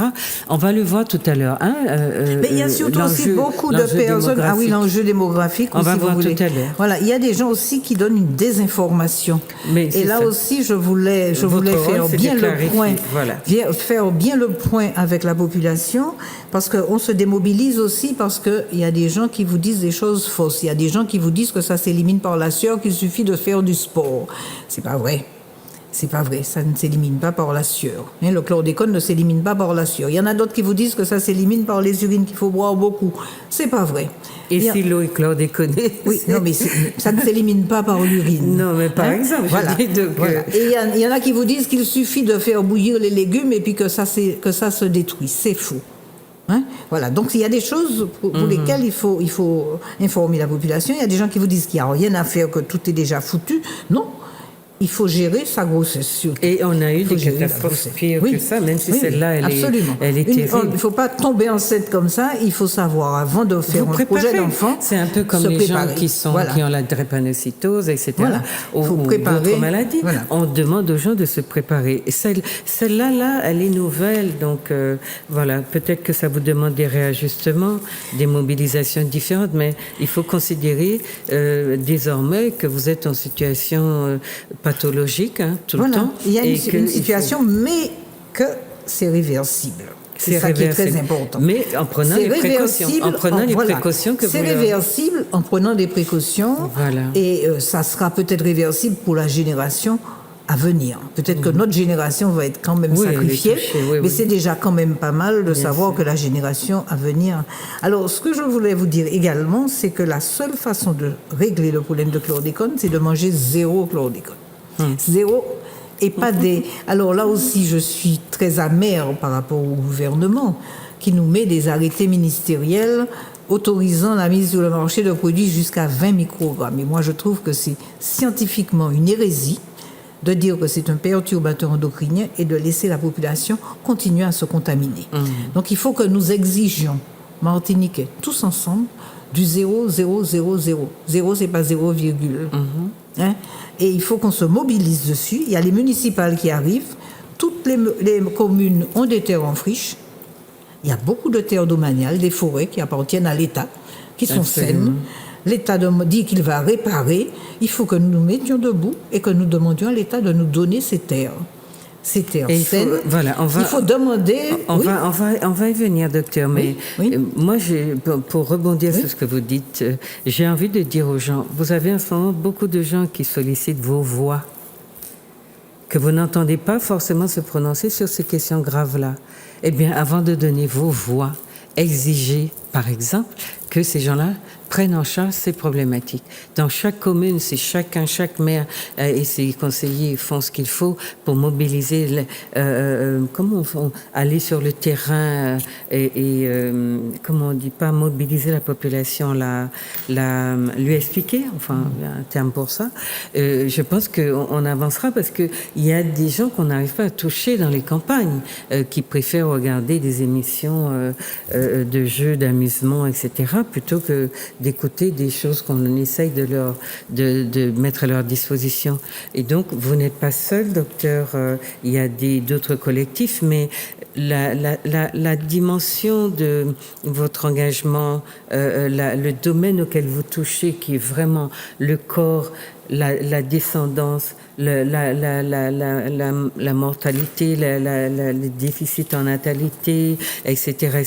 On va le voir tout à l'heure. Mais il y a surtout aussi beaucoup de personnes. Ah oui, l'enjeu démographique. On va voir tout à l'heure. Voilà, il y a des gens aussi qui donnent une désinformation. Et là aussi, je voulais faire bien le point. Voilà. Faire bien le point avec la population, parce qu'on se démobilise aussi, parce qu'il y a des gens qui vous disent des choses fausses. Il y a des gens qui vous disent que ça s'élimine par la sueur, qu'il suffit de faire du sport. C'est pas vrai. C'est pas vrai, ça ne s'élimine pas par la sueur. Le chlordécone ne s'élimine pas par la sueur. Il y en a d'autres qui vous disent que ça s'élimine par les urines, qu'il faut boire beaucoup. C'est pas vrai. Et si l'eau est chlordéconée? Oui, non, mais ça ne s'élimine pas par l'urine. Non, mais par exemple, voilà. Et il y en a qui vous disent qu'il suffit de faire bouillir les légumes et puis que ça se détruit. C'est faux. Voilà, donc il y a des choses pour lesquelles il faut informer la population. Il y a des gens qui vous disent qu'il n'y a rien à faire, que tout est déjà foutu. Non. Il faut gérer sa grossesse surtout. Et on a eu des catastrophes pires que ça, même si celle-là, elle est terrible. Il ne faut pas tomber enceinte comme ça. Il faut savoir, avant de faire un projet d'enfant, c'est un peu comme les gens qui ont la drépanocytose, etc. Ou d'autres maladies. Voilà. On demande aux gens de se préparer. Et celle-là, elle est nouvelle. Donc, voilà, peut-être que ça vous demande des réajustements, des mobilisations différentes, mais il faut considérer désormais que vous êtes en situation pathologique tout le temps. Il y a une situation, mais que c'est réversible. C'est ça qui est très important. Mais en prenant les précautions. En prenant les précautions que vous... C'est réversible en prenant des précautions. Voilà. Et ça sera peut-être réversible pour la génération à venir. Peut-être que notre génération va être quand même sacrifiée, mais c'est déjà quand même pas mal de savoir que la génération à venir... Alors, ce que je voulais vous dire également, c'est que la seule façon de régler le problème de chlordécone, c'est de manger zéro chlordécone. Zéro, et pas des... Alors là aussi, je suis très amère par rapport au gouvernement qui nous met des arrêtés ministériels autorisant la mise sur le marché de produits jusqu'à 20 microgrammes. Et moi, je trouve que c'est scientifiquement une hérésie de dire que c'est un perturbateur endocrinien et de laisser la population continuer à se contaminer. Donc il faut que nous exigions, Martiniquais, tous ensemble, du 0, 0, 0, 0. 0, c'est pas 0, hein? Et il faut qu'on se mobilise dessus. Il y a les municipales qui arrivent. Toutes les communes ont des terres en friche. Il y a beaucoup de terres domaniales, des forêts qui appartiennent à l'État, qui sont saines. L'État dit qu'il va réparer. Il faut que nous nous mettions debout et que nous demandions à l'État de nous donner ces terres. Ces terres saines. Il faut demander... On va y venir, docteur. Mais moi, pour rebondir sur ce que vous dites, j'ai envie de dire aux gens, vous avez en ce moment beaucoup de gens qui sollicitent vos voix, que vous n'entendez pas forcément se prononcer sur ces questions graves-là. Eh bien, avant de donner vos voix, exigez, par exemple, que ces gens-là prennent en charge ces problématiques. Dans chaque commune, c'est chaque maire et ses conseillers font ce qu'il faut pour mobiliser, aller sur le terrain comment on dit, pas mobiliser la population, lui expliquer, enfin, il y a un terme pour ça. Je pense qu'on avancera parce qu'il y a des gens qu'on n'arrive pas à toucher dans les campagnes, qui préfèrent regarder des émissions de jeux, d'amusement, etc., plutôt que d'écouter des choses qu'on essaye de mettre à leur disposition. Et donc, vous n'êtes pas seul, docteur. Il y a d'autres collectifs, mais la dimension de votre engagement, le domaine auquel vous touchez, qui est vraiment le corps, la descendance, la mortalité, le déficit en natalité, etc.,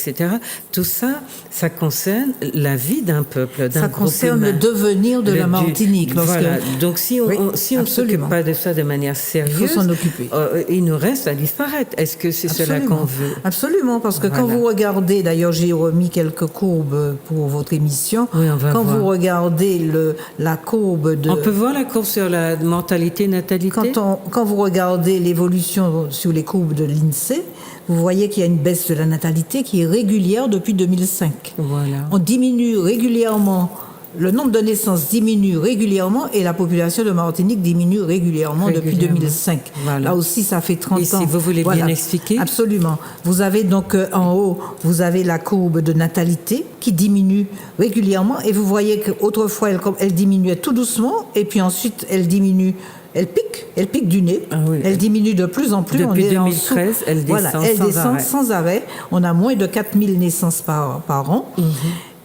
tout ça, ça concerne la vie d'un peuple, d'un ça groupe concerne humain. Le devenir de la Martinique. Voilà. Donc, si on ne s'occupe pas de ça de manière sérieuse, il faut s'en occuper. Il nous reste à disparaître. Est-ce que c'est cela qu'on veut? Absolument, parce que quand vous regardez, d'ailleurs, j'ai remis quelques courbes pour votre émission. Oui, on va voir. Vous regardez la courbe de... On peut voir la courbe sur la mortalité-natalité? Quand vous regardez l'évolution sur les courbes de l'INSEE, vous voyez qu'il y a une baisse de la natalité qui est régulière depuis 2005. Voilà. On diminue régulièrement, le nombre de naissances diminue régulièrement et la population de Martinique diminue régulièrement. Depuis 2005. Voilà. Là aussi, ça fait 30 ans. Et si vous voulez bien expliquer? Absolument. Vous avez donc en haut, vous avez la courbe de natalité qui diminue régulièrement et vous voyez qu'autrefois, elle diminuait tout doucement et puis ensuite, elle diminue. Elle pique du nez, elle diminue de plus en plus. Depuis 2013, elle descend, sans arrêt. On a moins de 4000 naissances par an.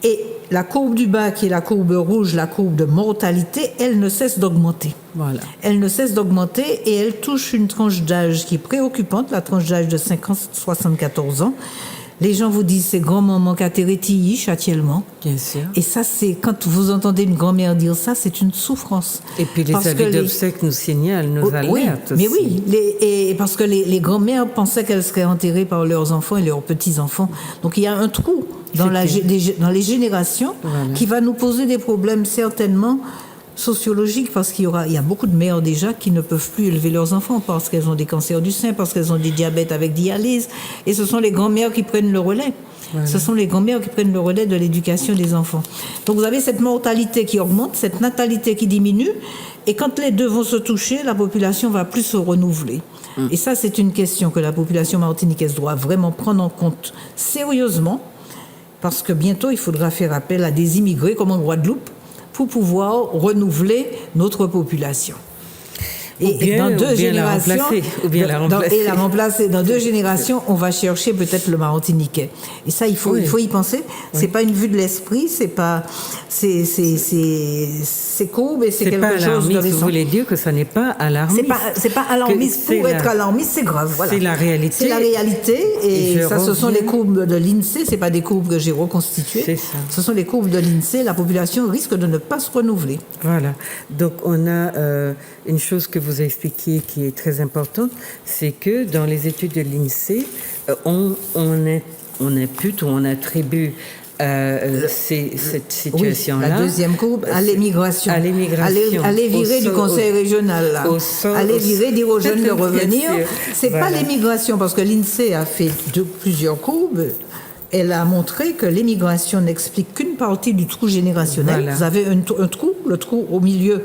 Et la courbe du bas, qui est la courbe rouge, la courbe de mortalité, elle ne cesse d'augmenter. Voilà. Elle ne cesse d'augmenter et elle touche une tranche d'âge qui est préoccupante, la tranche d'âge de 50-74 ans. Les gens vous disent c'est grand-maman Katereti, Châtiellement. Bien sûr. Et ça, c'est quand vous entendez une grand-mère dire ça, c'est une souffrance. Et puis les avis d'obsèques nous signalent, nous alertent aussi. Mais oui, parce que les grand-mères pensaient qu'elles seraient enterrées par leurs enfants et leurs petits-enfants. Donc il y a un trou dans les générations qui va nous poser des problèmes certainement sociologique parce qu'il y a beaucoup de mères déjà qui ne peuvent plus élever leurs enfants parce qu'elles ont des cancers du sein, parce qu'elles ont des diabètes avec dialyse et ce sont les grand-mères qui prennent le relais. Voilà. Ce sont les grand-mères qui prennent le relais de l'éducation des enfants. Donc vous avez cette mortalité qui augmente, cette natalité qui diminue et quand les deux vont se toucher, la population va plus se renouveler. Et ça, c'est une question que la population martiniquaise doit vraiment prendre en compte sérieusement parce que bientôt, il faudra faire appel à des immigrés comme en Guadeloupe pour pouvoir renouveler notre population. Et dans deux générations, la remplacer. Dans 2 générations, on va chercher peut-être le Martiniquais. Et ça, il faut y penser. C'est pas une vue de l'esprit, c'est courbe et c'est quelque chose de récent. Vous voulez dire que ça n'est pas alarmiste. C'est pas alarmiste. Pour être alarmiste, c'est grave. Voilà. C'est la réalité. C'est la réalité. Et ça, ce sont les courbes de l'INSEE. C'est pas des courbes que j'ai reconstituées. C'est ça. Ce sont les courbes de l'INSEE. La population risque de ne pas se renouveler. Voilà. Donc on a une chose que vous expliquiez qui est très importante, c'est que dans les études de l'INSEE, on impute ou on attribue cette situation-là. La deuxième courbe à l'émigration. À l'émigration. Aller virer du conseil régional. Là. Aller virer, dire aux jeunes de revenir. C'est pas l'émigration, parce que l'INSEE a fait plusieurs courbes. Elle a montré que l'émigration n'explique qu'une partie du trou générationnel. Voilà. Vous avez un trou, le trou au milieu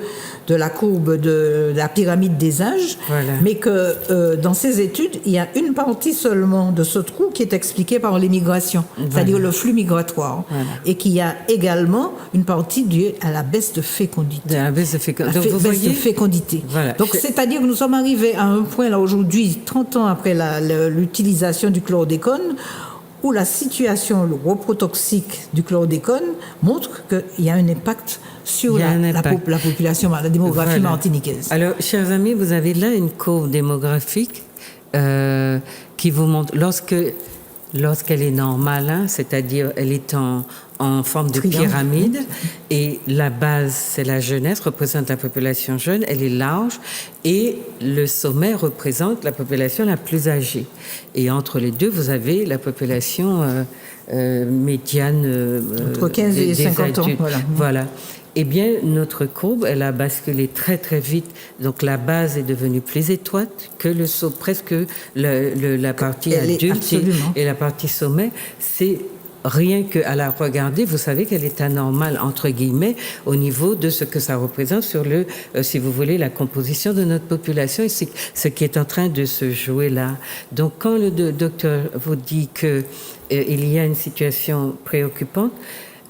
de la courbe de la pyramide des âges, voilà. Mais que dans ces études, il y a une partie seulement de ce trou qui est expliquée par l'émigration, voilà. C'est-à-dire le flux migratoire, voilà. Et qu'il y a également une partie due à la baisse de fécondité. La baisse de fécondité. Donc, baisse de fécondité. Voilà. Donc, c'est-à-dire que nous sommes arrivés à un point là aujourd'hui, 30 ans après l'utilisation du chlordécone, où la situation reprotoxique du chlordécone montre qu'il y a un impact sur la population, la démographie martiniquaise. Alors, chers amis, vous avez là une courbe démographique qui vous montre, lorsqu'elle est normale, hein, c'est-à-dire elle est en forme de pyramide, et la base, c'est la jeunesse, représente la population jeune, elle est large, et le sommet représente la population la plus âgée. Et entre les deux, vous avez la population médiane entre 15 et 50 ans. Voilà. Eh bien, notre courbe, elle a basculé très très vite. Donc la base est devenue plus étroite que le saut, presque la partie adulte et la partie sommet. C'est rien qu'à la regarder, vous savez qu'elle est anormale, entre guillemets, au niveau de ce que ça représente sur si vous voulez, la composition de notre population, et c'est ce qui est en train de se jouer là. Donc, quand le docteur vous dit qu'il y a une situation préoccupante,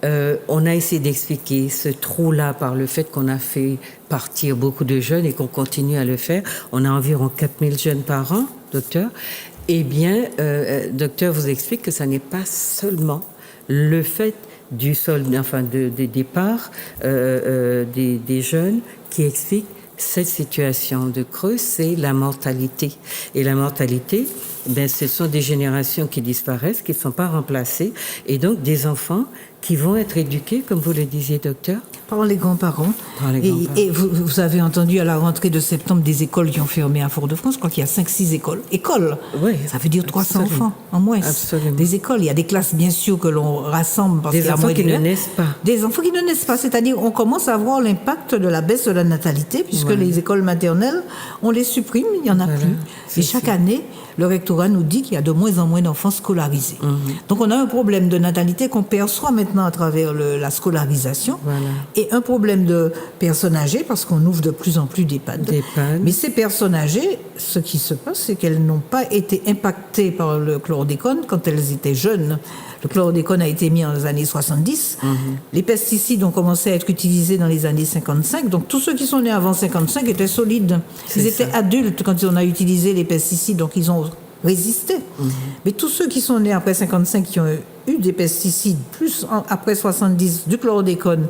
on a essayé d'expliquer ce trou-là par le fait qu'on a fait partir beaucoup de jeunes et qu'on continue à le faire. On a environ 4000 jeunes par an, docteur. Eh bien, docteur vous explique que ça n'est pas seulement le fait du des départs des jeunes qui explique cette situation de creux, c'est la mortalité. Et la mortalité, ce sont des générations qui disparaissent, qui ne sont pas remplacées, et donc des enfants qui vont être éduqués, comme vous le disiez, docteur, par les grands-parents. Et vous avez entendu à la rentrée de septembre des écoles qui ont fermé à Fort-de-France. Je crois qu'il y a 5-6 écoles. Oui, ça veut dire 300 enfants en moins. Absolument. Des écoles. Il y a des classes, bien sûr, que l'on rassemble. Parce des enfants qui ne naissent pas. Des enfants qui ne naissent pas. C'est-à-dire, on commence à voir l'impact de la baisse de la natalité, puisque les écoles maternelles, on les supprime, il n'y en a plus. Et chaque année, le rectorat nous dit qu'il y a de moins en moins d'enfants scolarisés. Donc, on a un problème de natalité qu'on perçoit maintenant à travers la scolarisation. Et un problème de personnes âgées, parce qu'on ouvre de plus en plus d'EHPAD. Mais ces personnes âgées, ce qui se passe, c'est qu'elles n'ont pas été impactées par le chlordécone quand elles étaient jeunes. Le chlordécone a été mis dans les années 70. Les pesticides ont commencé à être utilisés dans les années 55. Donc, tous ceux qui sont nés avant 55 étaient solides. Ils étaient adultes quand on a utilisé les pesticides, donc ils ont résisté. Mais tous ceux qui sont nés après 55, qui ont eu des pesticides, plus après 70, du chlordécone,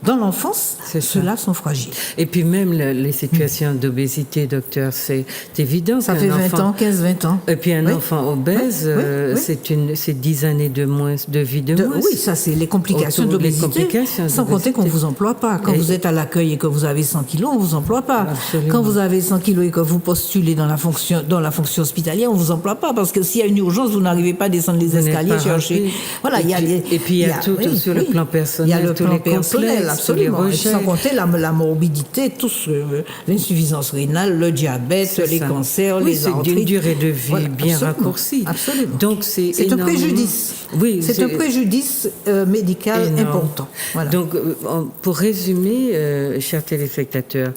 dans l'enfance, ceux-là sont fragiles. Et puis même les situations d'obésité, docteur, c'est évident. Ça fait 20 ans, 15-20 ans. Et puis un enfant obèse, c'est 10 années de moins, de vie de moins. Oui, ça c'est les complications d'obésité, sans compter qu'on ne vous emploie pas. Quand vous êtes à l'accueil et que vous avez 100 kilos, on ne vous emploie pas. Absolument. Quand vous avez 100 kilos et que vous postulez dans la fonction hospitalière, on ne vous emploie pas, parce que s'il y a une urgence, vous n'arrivez pas à descendre les escaliers, chercher. Voilà, et puis il y a tout sur le plan personnel. Il y a le plan personnel. Absolument. Sans compter la morbidité, l'insuffisance rénale, le diabète, les cancers, les arthrites. C'est une durée de vie bien raccourcie. Absolument. Donc c'est un préjudice. Oui, c'est un préjudice médical important. Voilà. Donc, pour résumer, chers téléspectateurs,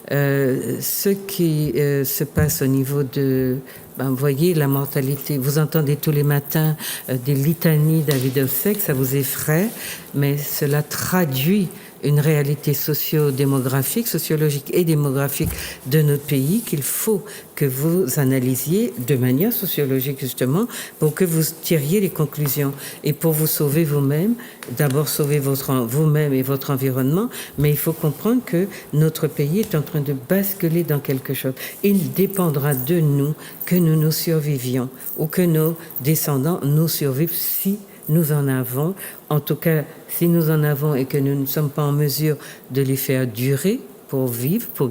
ce qui se passe au niveau de... vous voyez, la mortalité, vous entendez tous les matins des litanies d'Avidosex, ça vous effraie, mais cela traduit une réalité socio-démographique, sociologique et démographique de notre pays qu'il faut que vous analysiez de manière sociologique justement pour que vous tiriez les conclusions et pour vous sauver vous-même, d'abord sauver vous-même et votre environnement, mais il faut comprendre que notre pays est en train de basculer dans quelque chose. Il dépendra de nous que nous survivions ou que nos descendants nous survivent si nous en avons, en tout cas si nous en avons et que nous ne sommes pas en mesure de les faire durer, pour vivre, pour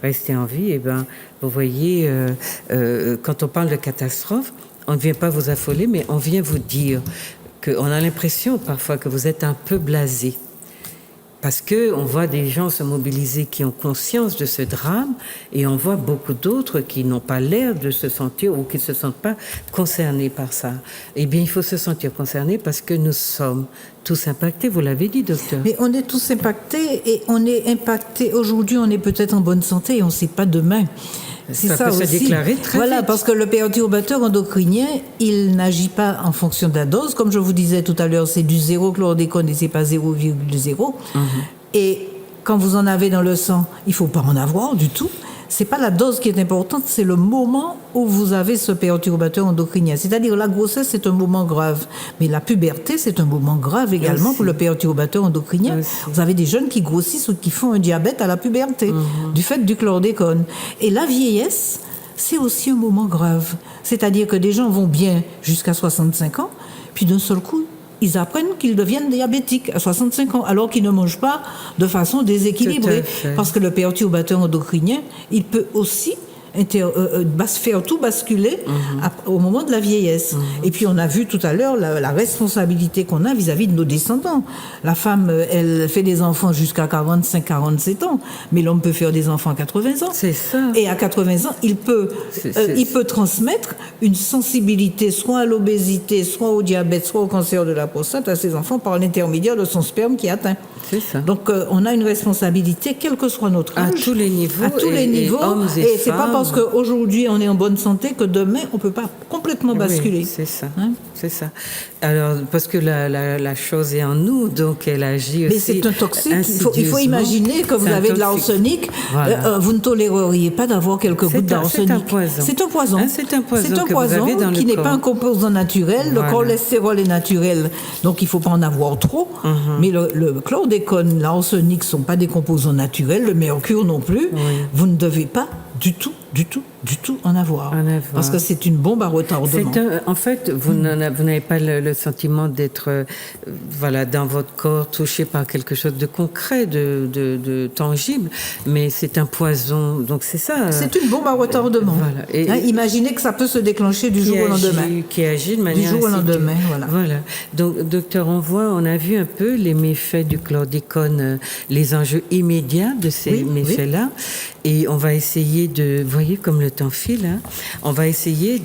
rester en vie, vous voyez, quand on parle de catastrophe, on ne vient pas vous affoler, mais on vient vous dire qu'on a l'impression parfois que vous êtes un peu blasé. Parce qu'on voit des gens se mobiliser qui ont conscience de ce drame et on voit beaucoup d'autres qui n'ont pas l'air de se sentir ou qui ne se sentent pas concernés par ça. Eh bien, il faut se sentir concerné parce que nous sommes tous impactés, vous l'avez dit, docteur. Mais on est tous impactés et on est impactés. Aujourd'hui, on est peut-être en bonne santé et on ne sait pas demain. Ça peut se déclarer très vite. Parce que le perturbateur endocrinien, il n'agit pas en fonction de la dose. Comme je vous disais tout à l'heure, c'est du 0 chlordécone et c'est pas 0,0. Et quand vous en avez dans le sang, il faut pas en avoir du tout. C'est pas la dose qui est importante, c'est le moment où vous avez ce perturbateur endocrinien. C'est-à-dire la grossesse, c'est un moment grave. Mais la puberté, c'est un moment grave également pour le perturbateur endocrinien. Vous avez des jeunes qui grossissent ou qui font un diabète à la puberté du fait du chlordécone. Et la vieillesse, c'est aussi un moment grave. C'est-à-dire que des gens vont bien jusqu'à 65 ans, puis d'un seul coup, ils apprennent qu'ils deviennent diabétiques à 65 ans, alors qu'ils ne mangent pas de façon déséquilibrée. Parce que le perturbateur endocrinien, il peut aussi faire tout basculer au moment de la vieillesse. Et puis on a vu tout à l'heure la responsabilité qu'on a vis-à-vis de nos descendants. La femme, elle fait des enfants jusqu'à 45-47 ans, mais l'homme peut faire des enfants à 80 ans. C'est ça. Et à 80 ans, il peut transmettre une sensibilité soit à l'obésité, soit au diabète, soit au cancer de la prostate à ses enfants par l'intermédiaire de son sperme qui est atteint. C'est ça. Donc on a une responsabilité, quel que soit notre âge. À tous les niveaux. À tous les niveaux. Hommes et et c'est femmes. Pas parce qu'aujourd'hui on est en bonne santé que demain on ne peut pas complètement basculer. Oui, c'est ça. C'est ça. Alors, parce que la chose est en nous, donc elle agit aussi. Mais c'est un toxique. Il faut imaginer que vous avez de l'arsenic. Voilà. Vous ne toléreriez pas d'avoir quelques gouttes d'arsenic. C'est un poison. C'est un poison. C'est un poison. C'est un poison qui n'est pas un composant naturel. Voilà. Le cholestérol est naturel, donc il ne faut pas en avoir trop. Mais le chlordécone, l'arsenic ne sont pas des composants naturels, le mercure non plus. Oui. Vous ne devez pas du tout en avoir. Parce que c'est une bombe à retardement. En fait, vous n'avez pas le sentiment d'être dans votre corps touché par quelque chose de concret, de tangible, mais c'est un poison. Donc c'est ça. C'est une bombe à retardement. Voilà. Imaginez que ça peut se déclencher du jour au lendemain. Qui agit de manière du jour au lendemain, voilà. Donc, docteur, on a vu un peu les méfaits du chlordécone, les enjeux immédiats de ces méfaits-là. Et on va essayer vous voyez comme le temps file, on va essayer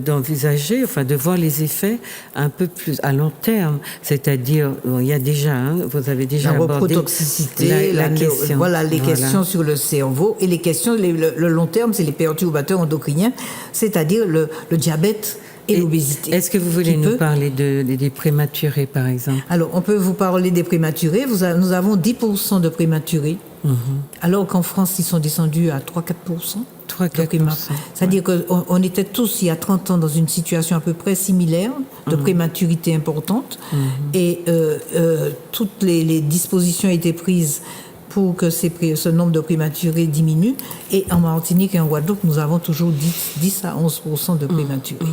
d'envisager, de voir les effets un peu plus à long terme. C'est-à-dire, il y a déjà, vous avez déjà abordé la reprotoxicité, la question. Les questions sur le cerveau et les questions, le long terme, c'est les perturbateurs endocriniens, c'est-à-dire le diabète et l'obésité. Est-ce que vous voulez nous parler des prématurés, par exemple? Alors, on peut vous parler des prématurés. Nous avons 10% de prématurés, alors qu'en France, ils sont descendus à 3-4%. 3-4%. C'est-à-dire qu'on était tous, il y a 30 ans, dans une situation à peu près similaire, de prématurité importante, et toutes les dispositions étaient prises pour que ce nombre de prématurés diminue. Et en Martinique et en Guadeloupe, nous avons toujours 10 à 11% de prématurés.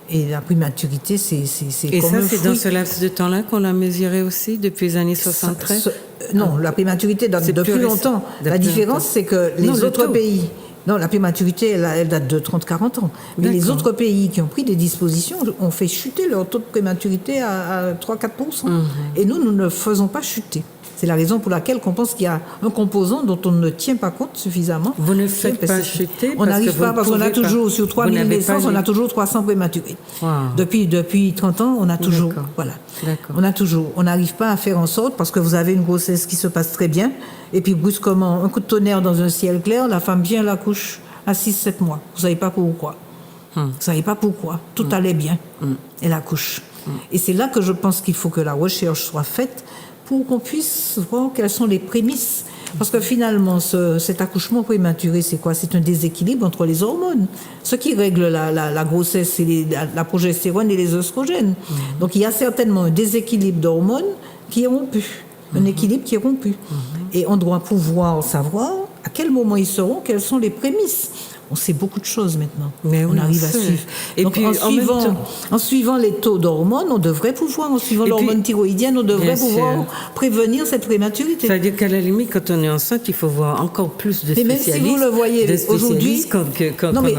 Et la prématurité, c'est et comme ça, un c'est fruit. Dans ce laps de temps-là qu'on l'a mesuré aussi, depuis les années 73? Non, la prématurité date de plus longtemps. La différence, c'est que les autres pays... Non, la prématurité, elle date de 30-40 ans. Mais les autres pays qui ont pris des dispositions ont fait chuter leur taux de prématurité à 3-4%. Et nous ne le faisons pas chuter. C'est la raison pour laquelle on pense qu'il y a un composant dont on ne tient pas compte suffisamment. Vous ne faites pas chuter? On n'arrive pas parce qu'on a toujours, sur 3000 naissances, on a toujours 300 prématurés. Wow. Depuis 30 ans, on a toujours. Voilà. On n'arrive pas à faire en sorte, parce que vous avez une grossesse qui se passe très bien, et puis brusquement, un coup de tonnerre dans un ciel clair, la femme vient à l'accouche à 6-7 mois. Vous ne savez pas pourquoi. Vous ne savez pas pourquoi. Tout allait bien. Elle accouche. Et c'est là que je pense qu'il faut que la recherche soit faite pour qu'on puisse voir quelles sont les prémices. Parce que finalement, cet accouchement prématuré, c'est quoi? C'est un déséquilibre entre les hormones. Ce qui règle la grossesse, c'est la progestérone et les oestrogènes. Donc il y a certainement un déséquilibre d'hormones qui est rompu. Un équilibre qui est rompu. Et on doit pouvoir savoir à quel moment ils seront, quelles sont les prémices. On sait beaucoup de choses maintenant. Mais oui, on arrive à sait. suivre. Et Donc, puis, en suivant les taux d'hormones, on devrait pouvoir, en suivant l'hormone thyroïdienne, on devrait pouvoir prévenir cette prématurité. C'est-à-dire qu'à la limite, quand on est enceinte, il faut voir encore plus de mais spécialistes. Mais même si vous le voyez aujourd'hui,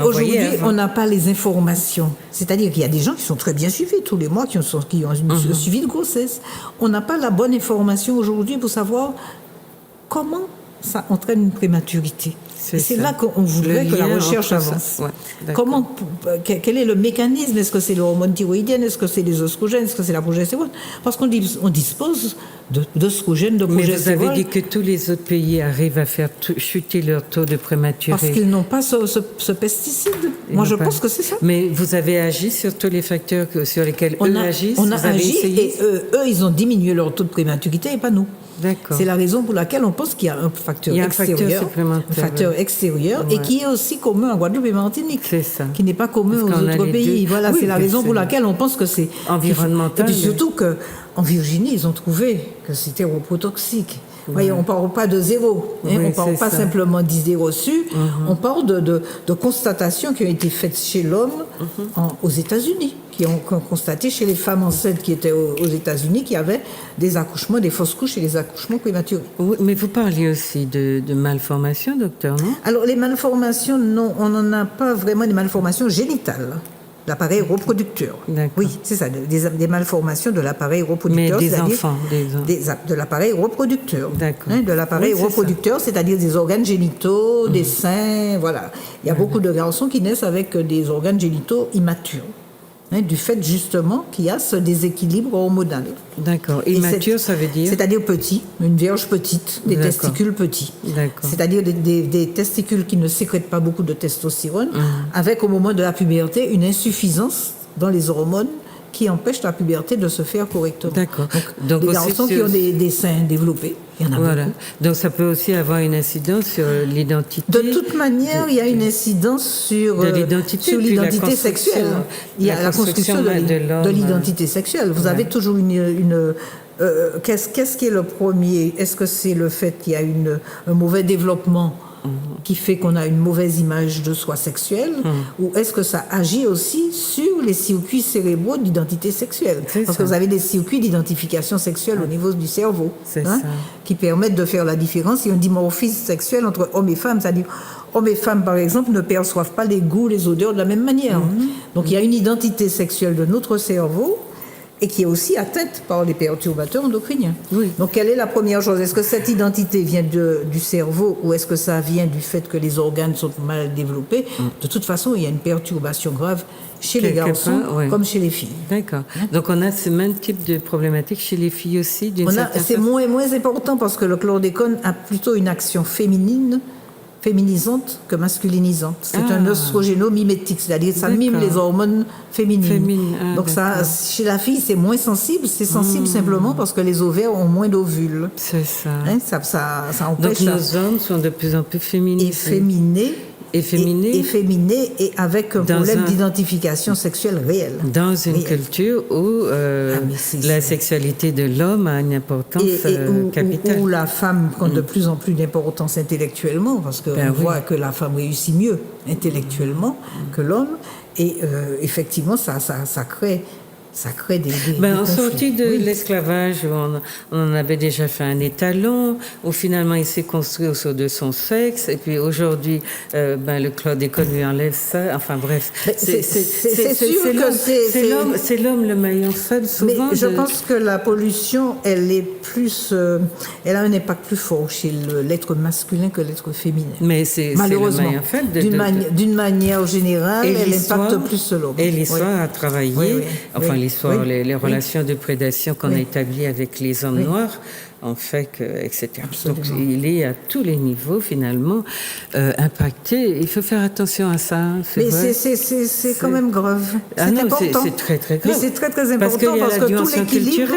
aujourd'hui, on n'a pas les informations. C'est-à-dire qu'il y a des gens qui sont très bien suivis tous les mois, qui ont un suivi de grossesse. On n'a pas la bonne information aujourd'hui pour savoir comment ça entraîne une prématurité. C'est là qu'on voudrait que la recherche avance. Quel est le mécanisme? Est-ce que c'est l'hormone thyroïdienne? Est-ce que c'est les oestrogènes? Est-ce que c'est la progestérone? Parce qu'on dispose d'oestrogènes, de progestérone. Mais vous avez dit que tous les autres pays arrivent à faire chuter leur taux de prématurité. Parce qu'ils n'ont pas ce pesticide. Moi, je pense que c'est ça. Mais vous avez agi sur tous les facteurs sur lesquels eux agissent? On a agi et eux, ils ont diminué leur taux de prématurité et pas nous. D'accord. C'est la raison pour laquelle on pense qu'il y a un facteur extérieur, extérieur et qui est aussi commun en Guadeloupe et Martinique. C'est ça. Qui n'est pas commun aux autres pays. Voilà, c'est la raison pour laquelle on pense que c'est environnemental. Et puis surtout qu'en Virginie, ils ont trouvé que c'était reprotoxique. Voyez, on ne parle pas de zéro, on ne parle pas simplement d'idées reçues, on parle de constatations qui ont été faites chez l'homme aux États-Unis, qui ont constaté chez les femmes enceintes qui étaient aux États-Unis qu'il y avait des accouchements, des fausses couches et des accouchements prématurés. Oui, mais vous parliez aussi de malformations, docteur, non? Alors, les malformations, non, on n'en a pas vraiment des malformations génitales. L'appareil reproducteur. Oui, c'est ça, des malformations de l'appareil reproducteur. Mais des enfants. De l'appareil reproducteur. D'accord. De l'appareil reproducteur, c'est-à-dire des organes génitaux, des seins, voilà. Il y a beaucoup de garçons qui naissent avec des organes génitaux immatures. Du fait justement qu'il y a ce déséquilibre hormonal. D'accord. Immature, ça veut dire? C'est-à-dire petit, une vierge petite, des testicules petits. D'accord. C'est-à-dire des testicules qui ne sécrètent pas beaucoup de testostérone, avec au moment de la puberté une insuffisance dans les hormones qui empêche la puberté de se faire correctement. D'accord. Donc les garçons qui ont des seins développés, il y en a beaucoup. Donc ça peut aussi avoir une incidence sur l'identité. De toute manière, il y a une incidence sur l'identité sexuelle. Il y a la construction de l'identité sexuelle. Vous avez toujours qu'est-ce qui est le premier? Est-ce que c'est le fait qu'il y a un mauvais développement qui fait qu'on a une mauvaise image de soi sexuelle, ou est-ce que ça agit aussi sur les circuits cérébraux d'identité sexuelle? Parce que vous avez des circuits d'identification sexuelle au niveau du cerveau qui permettent de faire la différence. Il y a un dimorphisme sexuel entre hommes et femmes, c'est-à-dire hommes et femmes, par exemple, ne perçoivent pas les goûts, les odeurs de la même manière. Donc il y a une identité sexuelle de notre cerveau et qui est aussi atteinte par les perturbateurs endocriniens. Oui. Donc, quelle est la première chose? Est-ce que cette identité vient du cerveau ou est-ce que ça vient du fait que les organes sont mal développés? De toute façon, il y a une perturbation grave chez les garçons comme chez les filles. D'accord. Donc, on a ce même type de problématique chez les filles aussi? C'est moins important parce que le chlordécone a plutôt une action féminisante que masculinisante. C'est un oestrogéno-mimétique, c'est-à-dire ça mime les hormones féminines. Donc ça, chez la fille, c'est moins sensible. C'est sensible simplement parce que les ovaires ont moins d'ovules. C'est ça. Ça empêche. Donc nos hommes sont de plus en plus féminisés. Efféminés et avec un problème d'identification sexuelle réelle. Dans une culture où la sexualité de l'homme a une importance capitale. Où la femme prend de plus en plus d'importance intellectuellement, parce qu'on voit que la femme réussit mieux intellectuellement que l'homme. Et effectivement, ça crée des en sortie de l'esclavage, on en avait déjà fait un étalon, où finalement il s'est construit autour de son sexe, et puis aujourd'hui, le chlordécone lui enlève ça. Enfin bref, c'est l'homme le maillon faible souvent. Mais je pense que la pollution, elle a un impact plus fort chez l'être masculin que l'être féminin. Mais c'est malheureusement le maillon faible d'une manière générale, elle impacte plus l'homme. Et l'histoire a travaillé. L'histoire, les relations de prédation qu'on a établies avec les hommes noirs ont fait que, etc. Absolument. Donc, il est à tous les niveaux, finalement, impacté. Il faut faire attention à ça. Mais c'est quand même grave. C'est important. C'est très, très grave. Mais c'est très, très important parce que tout l'équilibre.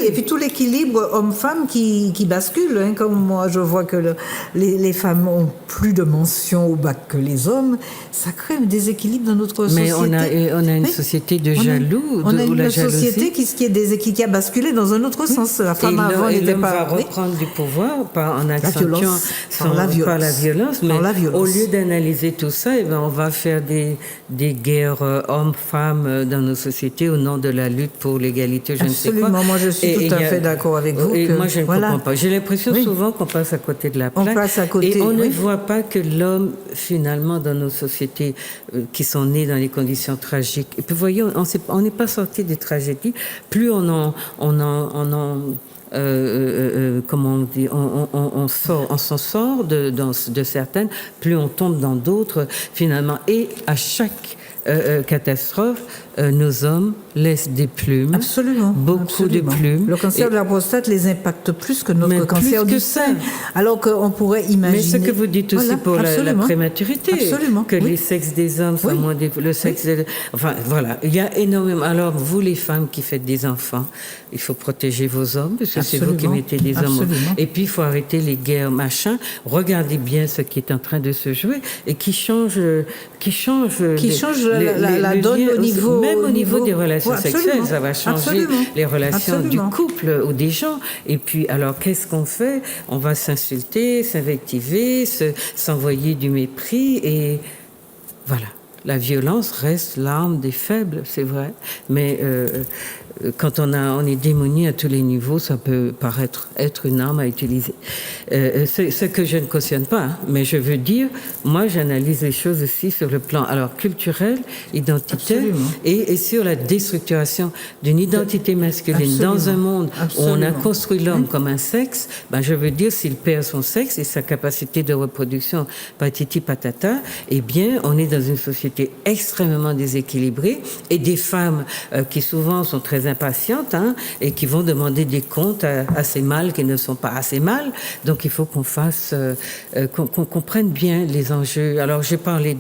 Et puis tout l'équilibre homme-femme qui bascule. Comme moi, je vois que les femmes ont plus de mentions au bac que les hommes. Ça crée un déséquilibre dans notre société. Mais on a une société de jaloux. On a une société qui a basculé dans un autre sens. La femme a avant, on et n'était l'homme pas. va reprendre du pouvoir en accentuant par la violence. par la violence, mais Par la violence. au lieu d'analyser tout ça, eh ben, on va faire des guerres hommes-femmes dans nos sociétés au nom de la lutte pour l'égalité, je ne sais quoi. Absolument, moi je suis tout à fait d'accord avec vous. Et que, moi je ne voilà. comprends pas. J'ai l'impression Oui. souvent qu'on passe à côté de la plaque. On passe à côté, et on oui. ne voit pas que l'homme, finalement, dans nos sociétés qui sont nées dans les conditions tragiques. Et puis, voyez, on n'est pas sorti des tragédies. Plus comment on dit, on s'en sort de certaines, plus on tombe dans d'autres, finalement. Et à chaque catastrophe, nos hommes laissent des plumes. Absolument. Beaucoup absolument. de plumes. Le cancer de la prostate les impacte plus que notre Mais cancer plus du que sein. ça. Alors qu'on pourrait imaginer. Mais ce que vous dites aussi Voilà, pour la absolument. prématurité, Absolument, que oui. les sexes des hommes soient Oui. moins le sexe des... Enfin, voilà, il y a énormément... Alors, vous, les femmes qui faites des enfants, il faut protéger vos hommes, parce que c'est vous qui Absolument. mettez des hommes... Absolument. Et puis, il faut arrêter les guerres, machin. Regardez bien ce qui est en train de se jouer et qui change la donne au niveau... Même au niveau des relations Ouais, sexuelles, absolument. ça va changer Absolument. les relations Absolument. du couple ou des gens. Et puis, alors, qu'est-ce qu'on fait? On va s'insulter, s'invectiver, s'envoyer du mépris et voilà. La violence reste l'arme des faibles, c'est vrai. Mais quand on est démoni à tous les niveaux, ça peut paraître être une arme à utiliser. Ce que je ne cautionne pas, hein, mais je veux dire, moi j'analyse les choses aussi sur le plan alors culturel, identitaire et sur la déstructuration d'une identité masculine. Absolument. Dans un monde Absolument. où on a construit l'homme comme un sexe, ben, je veux dire, s'il perd son sexe et sa capacité de reproduction, patiti patata, eh bien, on est dans une société extrêmement déséquilibrée et des femmes qui souvent sont très impatientes hein, et qui vont demander des comptes à ces mâles qui ne sont pas assez mâles. Donc, il faut qu'on fasse, qu'on comprenne bien les enjeux. Alors, j'ai parlé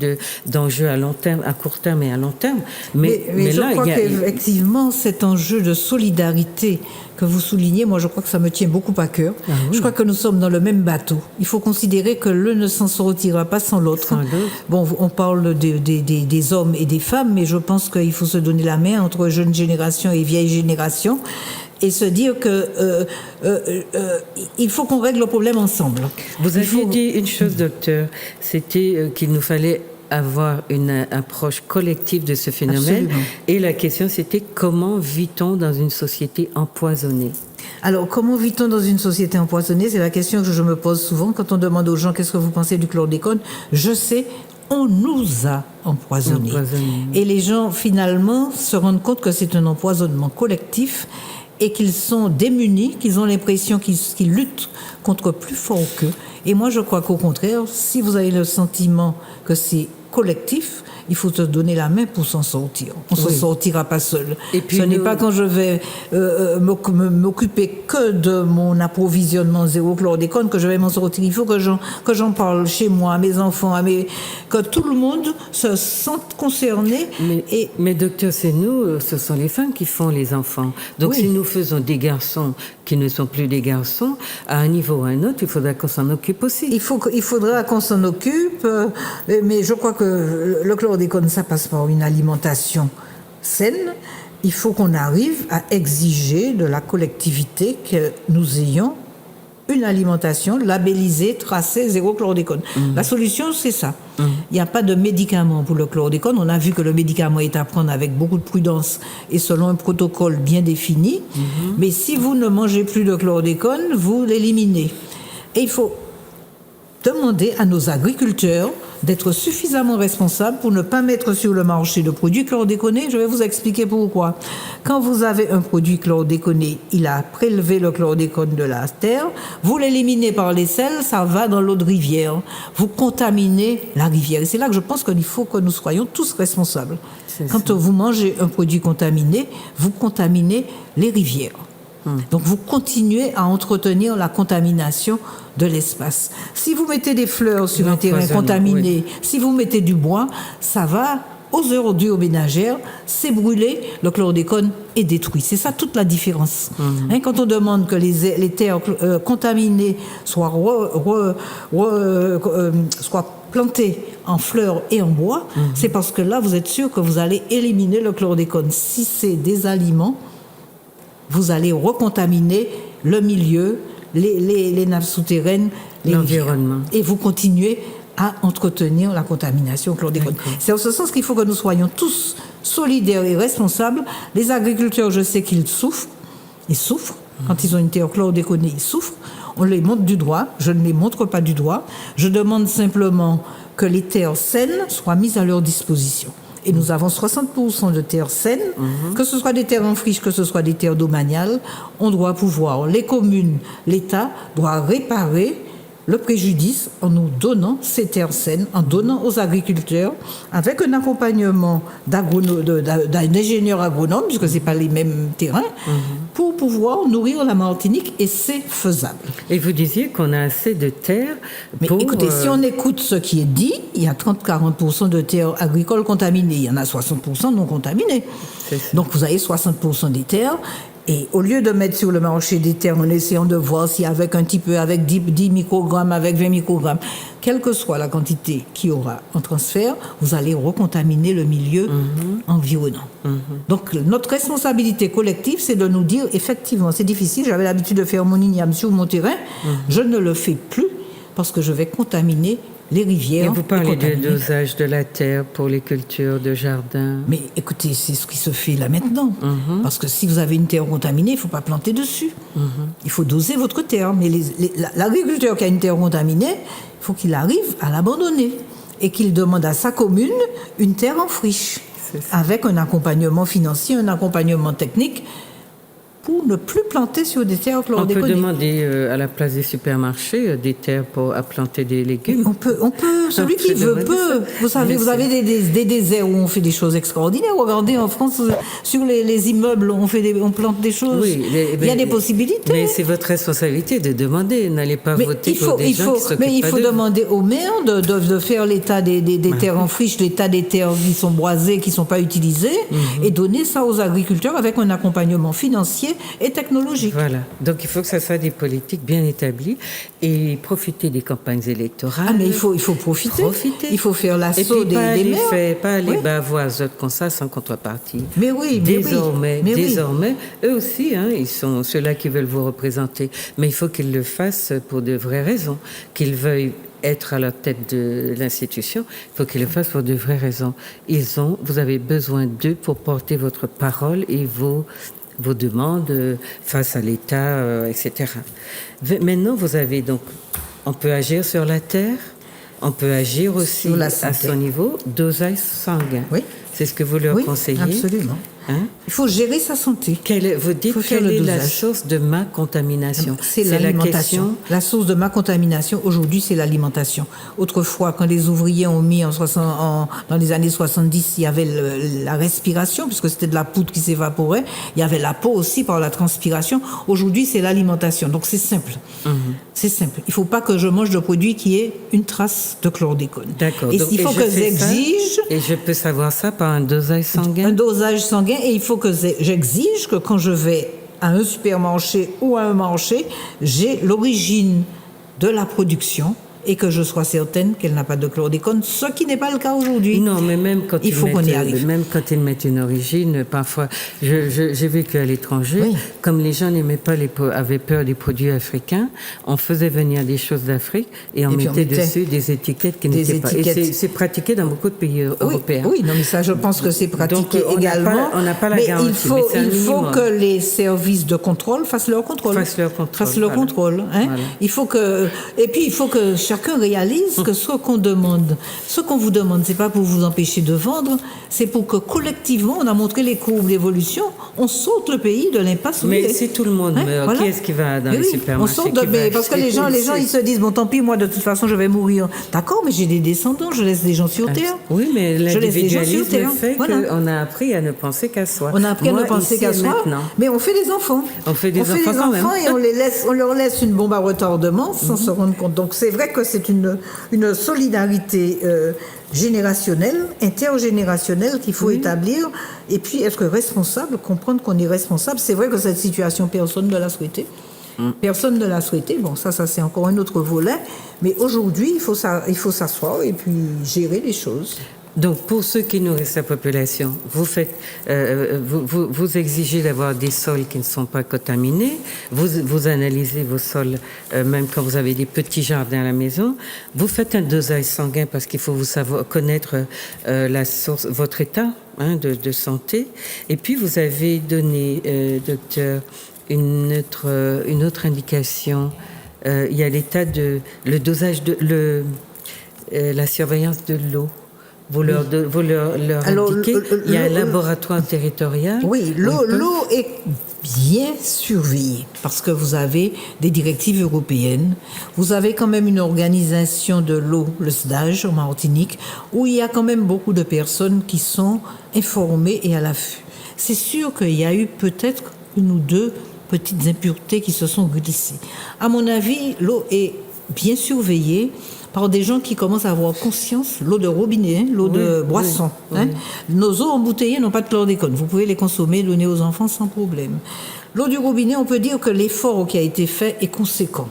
d'enjeux à long terme, à court terme et à long terme, mais je là, crois qu'effectivement, cet enjeu de solidarité que vous soulignez, moi je crois que ça me tient beaucoup à cœur. Ah oui. Je crois que nous sommes dans le même bateau. Il faut considérer que l'un ne s'en sortira pas sans l'autre. Bon, on parle des hommes et des femmes, mais je pense qu'il faut se donner la main entre jeune génération et vieille génération et se dire que il faut qu'on règle le problème ensemble. Vous aviez dit une chose, docteur, c'était qu'il nous fallait avoir une approche collective de ce phénomène. Absolument. Et la question, c'était comment vit-on dans une société empoisonnée? Alors, comment vit-on dans une société empoisonnée? C'est la question que je me pose souvent quand on demande aux gens qu'est-ce que vous pensez du chlordécone. Je sais, on nous a empoisonnés. Et les gens, finalement, se rendent compte que c'est un empoisonnement collectif et qu'ils sont démunis, qu'ils ont l'impression qu'ils luttent contre plus fort qu'eux. Et moi, je crois qu'au contraire, si vous avez le sentiment que c'est collectif, il faut se donner la main pour s'en sortir. On ne s'en sortira pas seul. Et puis ce n'est pas quand je vais m'occuper que de mon approvisionnement zéro chlordécone que je vais m'en sortir. Il faut que j'en parle chez moi, à mes enfants, que tout le monde se sente concerné. Mais docteur, c'est nous, ce sont les femmes qui font les enfants. Donc si nous faisons des garçons qui ne sont plus des garçons, à un niveau ou à un autre, il faudra qu'on s'en occupe aussi. Il faudra qu'on s'en occupe, mais je crois que le chlordécone, ça passe par une alimentation saine. Il faut qu'on arrive à exiger de la collectivité que nous ayons une alimentation labellisée, tracée, zéro chlordécone. La solution, c'est ça. Il n'y a pas de médicament pour le chlordécone. On a vu que le médicament est à prendre avec beaucoup de prudence et selon un protocole bien défini. Mais si vous ne mangez plus de chlordécone, vous l'éliminez. Et il faut demander à nos agriculteurs d'être suffisamment responsables pour ne pas mettre sur le marché de produits chlordéconés. Je vais vous expliquer pourquoi. Quand vous avez un produit chlordéconé, il a prélevé le chlordécone de la terre, vous l'éliminez par les sels, ça va dans l'eau de rivière. Vous contaminez la rivière. Et c'est là que je pense qu'il faut que nous soyons tous responsables. Quand vous mangez un produit contaminé, vous contaminez les rivières. Donc vous continuez à entretenir la contamination de l'espace. Si vous mettez des fleurs sur un terrain contaminé, si vous mettez du bois, ça va aux ordures ménagères, c'est brûlé, le chlordécone est détruit. C'est ça toute la différence. Quand on demande que les terres contaminées soient plantées en fleurs et en bois, c'est parce que là, vous êtes sûr que vous allez éliminer le chlordécone. Si c'est des aliments, vous allez recontaminer le milieu, les nappes souterraines, l'environnement. Et vous continuez à entretenir la contamination au chlordécone. C'est en ce sens qu'il faut que nous soyons tous solidaires et responsables. Les agriculteurs, je sais qu'ils souffrent. Ils souffrent. Quand ils ont une terre chlordéconée, ils souffrent. On les montre du doigt. Je ne les montre pas du doigt. Je demande simplement que les terres saines soient mises à leur disposition. Et nous avons 60% de terres saines, que ce soit des terres en friche, que ce soit des terres domaniales. On doit pouvoir, les communes, l'État doit réparer le préjudice en nous donnant ces terres saines, en donnant aux agriculteurs, avec un accompagnement d'ingénieurs agronomes, puisque ce n'est pas les mêmes terrains, pour pouvoir nourrir la Martinique, et c'est faisable. Et vous disiez qu'on a assez de terres Mais pour... écoutez, si on écoute ce qui est dit, il y a 30-40% de terres agricoles contaminées, il y en a 60% non contaminées. Donc vous avez 60% des terres. Et au lieu de mettre sur le marché des terres en essayant de voir si avec un petit peu, avec 10 microgrammes, avec 20 microgrammes, quelle que soit la quantité qu'il y aura en transfert, vous allez recontaminer le milieu environnant. Donc notre responsabilité collective, c'est de nous dire, effectivement, c'est difficile, j'avais l'habitude de faire mon igname sur mon terrain, je ne le fais plus parce que je vais contaminer les rivières. Et vous parlez du dosage de la terre pour les cultures de jardin. Mais écoutez, c'est ce qui se fait là maintenant. Parce que si vous avez une terre contaminée, il ne faut pas planter dessus. Il faut doser votre terre. Mais l'agriculteur qui a une terre contaminée, il faut qu'il arrive à l'abandonner et qu'il demande à sa commune une terre en friche, avec un accompagnement financier, un accompagnement technique, pour ne plus planter sur des terres chlordéconées. On peut demander à la place des supermarchés des terres à planter des légumes. On peut celui qui veut peut. Vous savez, vous avez des déserts où on fait des choses extraordinaires. Regardez en France, sur les immeubles, on plante des choses. Oui, il y a des possibilités. Mais c'est votre responsabilité de demander. N'allez pas voter pour des gens qui s'occupent pas. Mais il faut demander aux maires de faire l'état des terres en friche, l'état des terres qui sont boisées, qui ne sont pas utilisées, et donner ça aux agriculteurs avec un accompagnement financier et technologique. Voilà. Donc il faut que ça soit des politiques bien établies et profiter des campagnes électorales. Ah, mais il faut profiter. Il faut faire l'assaut des maires. Pas aller bavoiser comme ça sans contrepartie. Mais oui, désormais, eux aussi, ils sont ceux-là qui veulent vous représenter. Mais il faut qu'ils le fassent pour de vraies raisons, qu'ils veuillent être à la tête de l'institution, il faut qu'ils le fassent pour de vraies raisons. Vous avez besoin d'eux pour porter votre parole et vos demandes face à l'État, etc. Maintenant, vous avez donc, on peut agir sur la terre, on peut agir aussi à son niveau, dosage sanguin. Oui. C'est ce que vous leur conseillez. Absolument. Il faut gérer sa santé. Vous dites quelle est la source de ma contamination? C'est l'alimentation. La source de ma contamination, aujourd'hui, c'est l'alimentation. Autrefois, quand les ouvriers ont mis dans les années 70, il y avait la respiration, puisque c'était de la poudre qui s'évaporait. Il y avait la peau aussi par la transpiration. Aujourd'hui, c'est l'alimentation. Donc, c'est simple. C'est simple. Il ne faut pas que je mange de produits qui aient une trace de chlordécone. D'accord. Et il faut que j'exige... Et je peux savoir ça par un dosage sanguin? Un dosage sanguin. Et il faut que j'exige que quand je vais à un supermarché ou à un marché, j'ai l'origine de la production et que je sois certaine qu'elle n'a pas de chlordécone, ce qui n'est pas le cas aujourd'hui. Non, mais même quand ils mettent une origine, parfois, j'ai vécu à l'étranger, comme les gens avaient peur des produits africains, on faisait venir des choses d'Afrique et on mettait dessus des étiquettes qui n'étaient pas. Et c'est pratiqué dans beaucoup de pays européens. Oui, non, mais ça, je pense que c'est pratiqué également. On n'a pas la garantie. Il faut que les services de contrôle fassent leur contrôle. Il faut que, et puis il faut que chacun réalise que ce qu'on vous demande, c'est pas pour vous empêcher de vendre, c'est pour que collectivement, on a montré les courbes d'évolution, on saute le pays de l'impasse. Mais si tout le monde meurt, qui est-ce qui va dans les supermarchés? Parce que les gens, ils se disent, bon, tant pis, moi, de toute façon, je vais mourir. D'accord, mais j'ai des descendants, je laisse des gens sur Terre. Oui, mais l'individualisme fait qu'on a appris à ne penser qu'à soi. On a appris à ne penser qu'à soi, mais on fait des enfants. On fait des enfants et on leur laisse une bombe à retardement sans se rendre compte. Donc c'est vrai que c'est une solidarité générationnelle, intergénérationnelle qu'il faut établir. Et puis être responsable, comprendre qu'on est responsable. C'est vrai que cette situation, personne ne l'a souhaité. Personne ne l'a souhaité. Bon, ça c'est encore un autre volet. Mais aujourd'hui, il faut s'asseoir et puis gérer les choses. Donc, pour ceux qui nourrissent la population, vous exigez d'avoir des sols qui ne sont pas contaminés. Vous analysez vos sols, même quand vous avez des petits jardins à la maison. Vous faites un dosage sanguin parce qu'il faut connaître la source, votre état de santé. Et puis, vous avez donné, docteur, une autre indication. Il y a le dosage la surveillance de l'eau. Vous leur indiquez, il y a un laboratoire territorial. Oui, l'eau est bien surveillée parce que vous avez des directives européennes. Vous avez quand même une organisation de l'eau, le SDAGE en Martinique, où il y a quand même beaucoup de personnes qui sont informées et à l'affût. C'est sûr qu'il y a eu peut-être une ou deux petites impuretés qui se sont glissées. À mon avis, l'eau est bien surveillée par des gens qui commencent à avoir conscience, l'eau de robinet, l'eau de boisson. Oui. Nos eaux embouteillées n'ont pas de chlordécone. Vous pouvez les consommer, donner aux enfants sans problème. L'eau du robinet, on peut dire que l'effort qui a été fait est conséquent.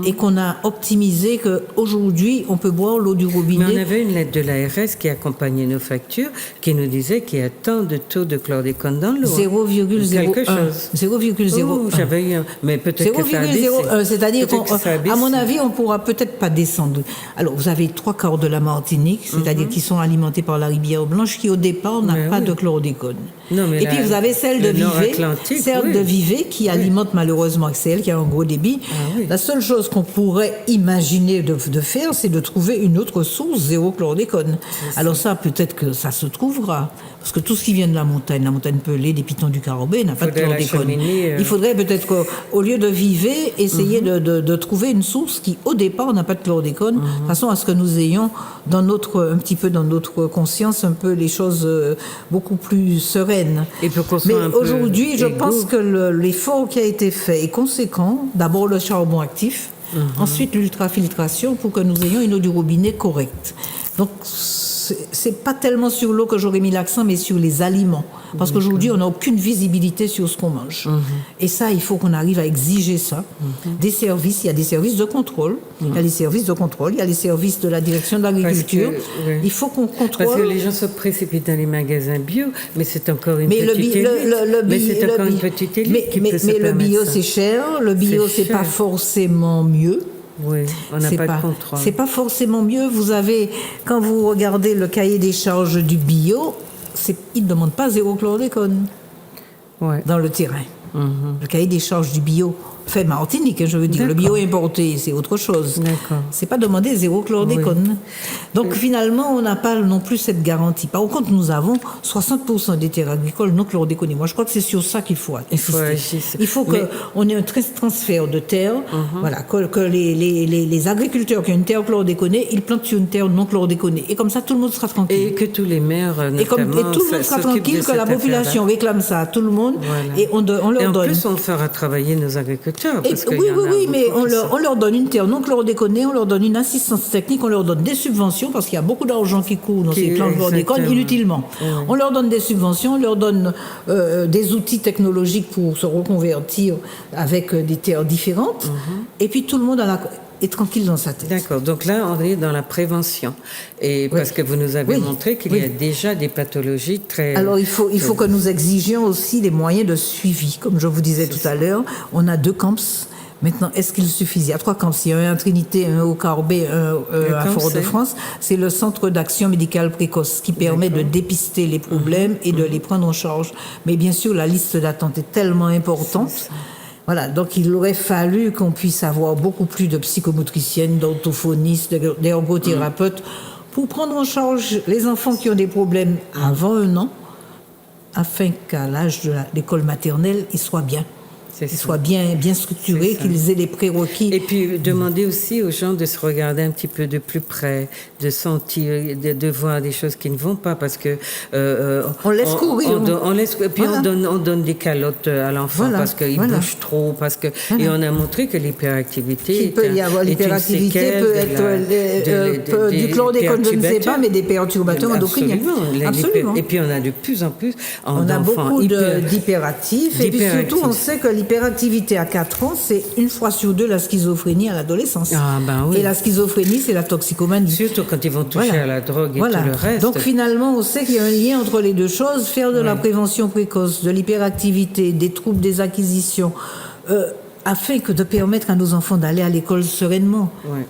Et qu'on a optimisé qu'aujourd'hui, on peut boire l'eau du robinet. Mais on avait une lettre de l'ARS qui accompagnait nos factures, qui nous disait qu'il y a tant de taux de chlordécone dans l'eau. 0,01. 0,01. Oh, j'avais eu mais peut-être que ça a baissé. C'est-à-dire qu'à mon avis, on ne pourra peut-être pas descendre. Alors, vous avez 3/4 de la Martinique, c'est-à-dire qui sont alimentés par la rivière Blanche, qui au départ n'a pas de chlordécone. Non, mais et puis vous avez celle de Vivet, qui alimente malheureusement Axel, qui a un gros débit. La seule chose qu'on pourrait imaginer de faire, c'est de trouver une autre source zéro chlordécone. Alors ça, peut-être que ça se trouvera. Parce que tout ce qui vient de la montagne Pelée, des pitons du Carobé, n'a pas de chlordécone. Il faudrait peut-être qu'au lieu de Vivet, essayer de trouver une source qui, au départ, n'a pas de chlordécone, de façon à ce que nous ayons un petit peu dans notre conscience, un peu les choses beaucoup plus sereines. Mais aujourd'hui, je pense que l'effort qui a été fait est conséquent. D'abord le charbon actif, ensuite l'ultrafiltration pour que nous ayons une eau du robinet correcte. Donc, c'est pas tellement sur l'eau que j'aurais mis l'accent, mais sur les aliments. Parce qu'aujourd'hui, on n'a aucune visibilité sur ce qu'on mange. Et ça, il faut qu'on arrive à exiger ça. Des services, il y a des services de contrôle, il y a les services de contrôle, il y a les services de la direction de l'agriculture. Il faut qu'on contrôle. Parce que les gens se précipitent dans les magasins bio, mais c'est encore une petite élite. Mais le bio, c'est cher. Le bio, c'est pas forcément mieux. Oui, on n'a pas de contrôle. C'est pas forcément mieux. Vous avez, quand vous regardez le cahier des charges du bio, il ne demande pas zéro chlordécone dans le terrain. Le cahier des charges du bio, fait Martinique, je veux dire. Le bio importé, c'est autre chose. C'est pas demander zéro chlordécone. Donc finalement, on n'a pas non plus cette garantie. Par contre, nous avons 60% des terres agricoles non chlordéconées. Moi, je crois que c'est sur ça qu'il faut insister. Il faut qu'on ait un transfert de terre. Voilà, que les agriculteurs qui ont une terre chlordéconée, ils plantent sur une terre non chlordéconée. Et comme ça, tout le monde sera tranquille. Et que tous les maires, notamment, et tout le monde sera tranquille, que la population réclame ça à tout le monde. Et on leur donne. Et en plus, on fera travailler nos agriculteurs. Oui, mais on leur donne une terre non chlordéconée, on leur donne une assistance technique, on leur donne des subventions, parce qu'il y a beaucoup d'argent qui court dans ces plans chlordécone inutilement. On leur donne des subventions, on leur donne des outils technologiques pour se reconvertir avec des terres différentes, et puis tout le monde est tranquille dans sa tête. D'accord, donc là on est dans la prévention, et parce que vous nous avez montré qu'il y a déjà des pathologies très... Alors il faut que nous exigions aussi des moyens de suivi, comme je vous disais tout à l'heure. On a 2 camps. Maintenant, est-ce qu'il suffit? Il y a 3 camps. Il y a un à Trinité, un au Carbet, un à Fort-de-France. C'est le centre d'action médicale précoce qui permet de dépister les problèmes et de les prendre en charge. Mais bien sûr, la liste d'attente est tellement importante. Voilà, donc il aurait fallu qu'on puisse avoir beaucoup plus de psychomotriciennes, d'orthophonistes, d'ergothérapeutes pour prendre en charge les enfants qui ont des problèmes avant 1 an, afin qu'à l'âge de l'école maternelle, ils soient bien. Qu'ils soient bien structurés, qu'ils aient les prérequis. Et puis demander aussi aux gens de se regarder un petit peu de plus près, de sentir, de voir des choses qui ne vont pas, parce que on laisse courir. On donne des calottes à l'enfant parce qu'il bouge trop, et on a montré que l'hyperactivité. Il peut y avoir l'hyperactivité, peut être du chlordécone, je ne sais pas, mais des perturbateurs endocriniens. Absolument. Et puis on a de plus en plus on a beaucoup d'hyperactifs, et puis surtout on sait que l'hyperactivité l'hyperactivité à 4 ans, c'est 1 fois sur 2 la schizophrénie à l'adolescence. Ah, ben oui. Et la schizophrénie, c'est la toxicomanie. Surtout quand ils vont toucher à la drogue et tout le reste. Donc finalement, on sait qu'il y a un lien entre les deux choses. Faire de la prévention précoce, de l'hyperactivité, des troubles des acquisitions, afin que de permettre à nos enfants d'aller à l'école sereinement. Ouais.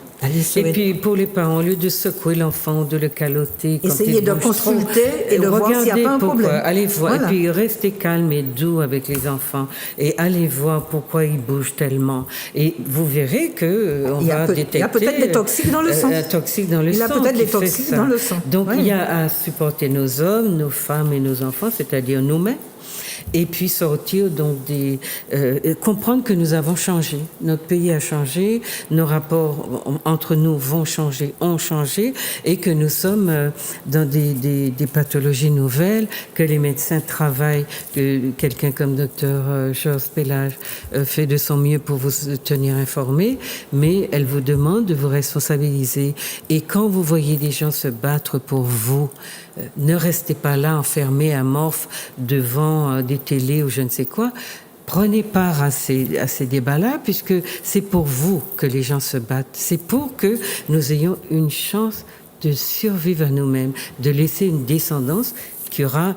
Et puis pour les parents, au lieu de secouer l'enfant, de le caloter, essayez de consulter et de voir s'il n'y a pas un problème. Allez voir, et puis restez calme et doux avec les enfants et allez voir pourquoi ils bougent tellement. Et vous verrez que on va détecter. Il y a peut-être des toxiques dans le sang. Il y a peut-être des toxiques dans le sang. Donc il y a à supporter nos hommes, nos femmes et nos enfants, c'est-à-dire nous-mêmes. Et puis sortir donc comprendre que nous avons changé, notre pays a changé, nos rapports entre nous ont changé, et que nous sommes dans des pathologies nouvelles, que les médecins travaillent, que quelqu'un comme docteur Georges Pellage fait de son mieux pour vous tenir informés, mais elle vous demande de vous responsabiliser. Et quand vous voyez des gens se battre pour vous, ne restez pas là enfermés, amorphes, devant des télés ou je ne sais quoi. Prenez part à ces débats-là, puisque c'est pour vous que les gens se battent. C'est pour que nous ayons une chance de survivre à nous-mêmes, de laisser une descendance qui aura,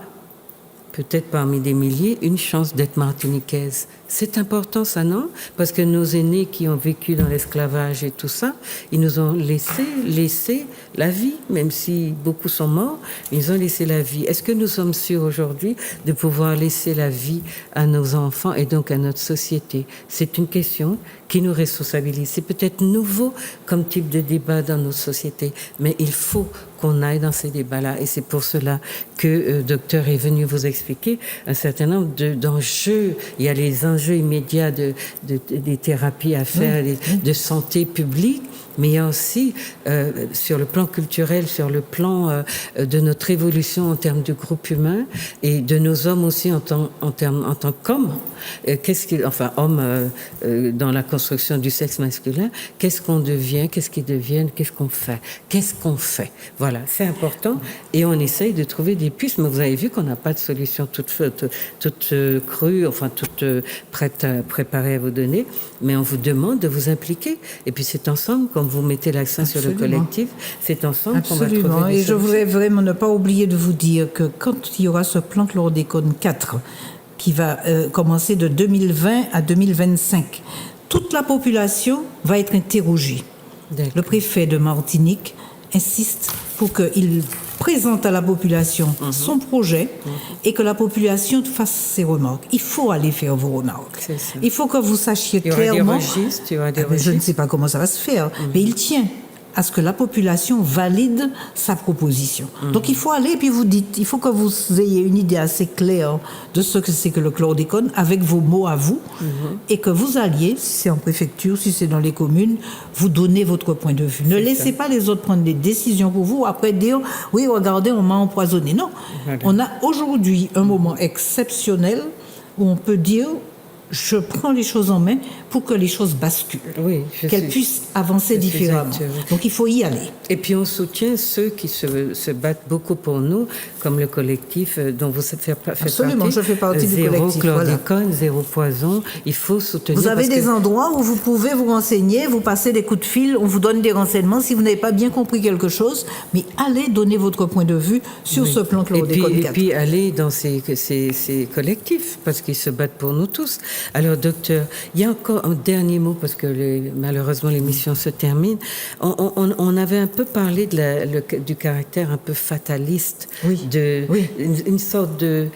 peut-être parmi des milliers, une chance d'être martiniquaise. C'est important ça, non? Parce que nos aînés qui ont vécu dans l'esclavage et tout ça, ils nous ont laissé la vie, même si beaucoup sont morts, ils ont laissé la vie. Est-ce que nous sommes sûrs aujourd'hui de pouvoir laisser la vie à nos enfants et donc à notre société? C'est une question qui nous responsabilise. C'est peut-être nouveau comme type de débat dans notre société, mais il faut qu'on aille dans ces débats-là. Et c'est pour cela que le docteur est venu vous expliquer un certain nombre d'enjeux. Il y a les enjeux immédiats des thérapies à faire, de santé publique, mais il y a aussi, sur le plan culturel, sur le plan de notre évolution en termes de groupe humain et de nos hommes aussi en tant qu'hommes. Hommes dans la construction du sexe masculin, qu'est-ce qu'on devient, qu'est-ce qu'ils deviennent, qu'est-ce qu'on fait. Voilà, c'est important et on essaye de trouver des pistes, mais vous avez vu qu'on n'a pas de solution toute crue, toute prête à préparer à vous donner, mais on vous demande de vous impliquer. Et puis c'est ensemble, comme vous mettez l'accent sur le collectif, c'est ensemble qu'on va trouver des solutions. Et je voudrais vraiment ne pas oublier de vous dire que quand il y aura ce plan chlordécone 4 qui va commencer de 2020 à 2025, toute la population va être interrogée. D'accord. Le préfet de Martinique insiste pour qu'il présente à la population son projet et que la population fasse ses remarques. Il faut aller faire vos remarques. Il faut que vous sachiez clairement... Je ne sais pas comment ça va se faire, mais il tient à ce que la population valide sa proposition. Donc il faut aller, puis vous dites, il faut que vous ayez une idée assez claire de ce que c'est que le chlordécone, avec vos mots à vous, et que vous alliez, si c'est en préfecture, si c'est dans les communes, vous donner votre point de vue. Ne laissez pas les autres prendre des décisions pour vous, après dire, oui, regardez, on m'a empoisonné. Non, on a aujourd'hui un moment exceptionnel où on peut dire, je prends les choses en main pour que les choses basculent, qu'elles puissent avancer différemment. Donc il faut y aller. Et puis on soutient ceux qui se battent beaucoup pour nous, comme le collectif dont vous faites partie. Absolument, je fais partie du collectif. Zéro chlordécone, zéro poison. Il faut soutenir. Vous avez des endroits où vous pouvez vous renseigner, vous passez des coups de fil, on vous donne des renseignements si vous n'avez pas bien compris quelque chose, mais allez donner votre point de vue sur ce plan chlordécone 4. Et puis allez dans ces collectifs, parce qu'ils se battent pour nous tous. Alors, docteur, il y a encore un dernier mot, parce que malheureusement l'émission se termine. On avait un peu parlé du caractère un peu fataliste, une sorte de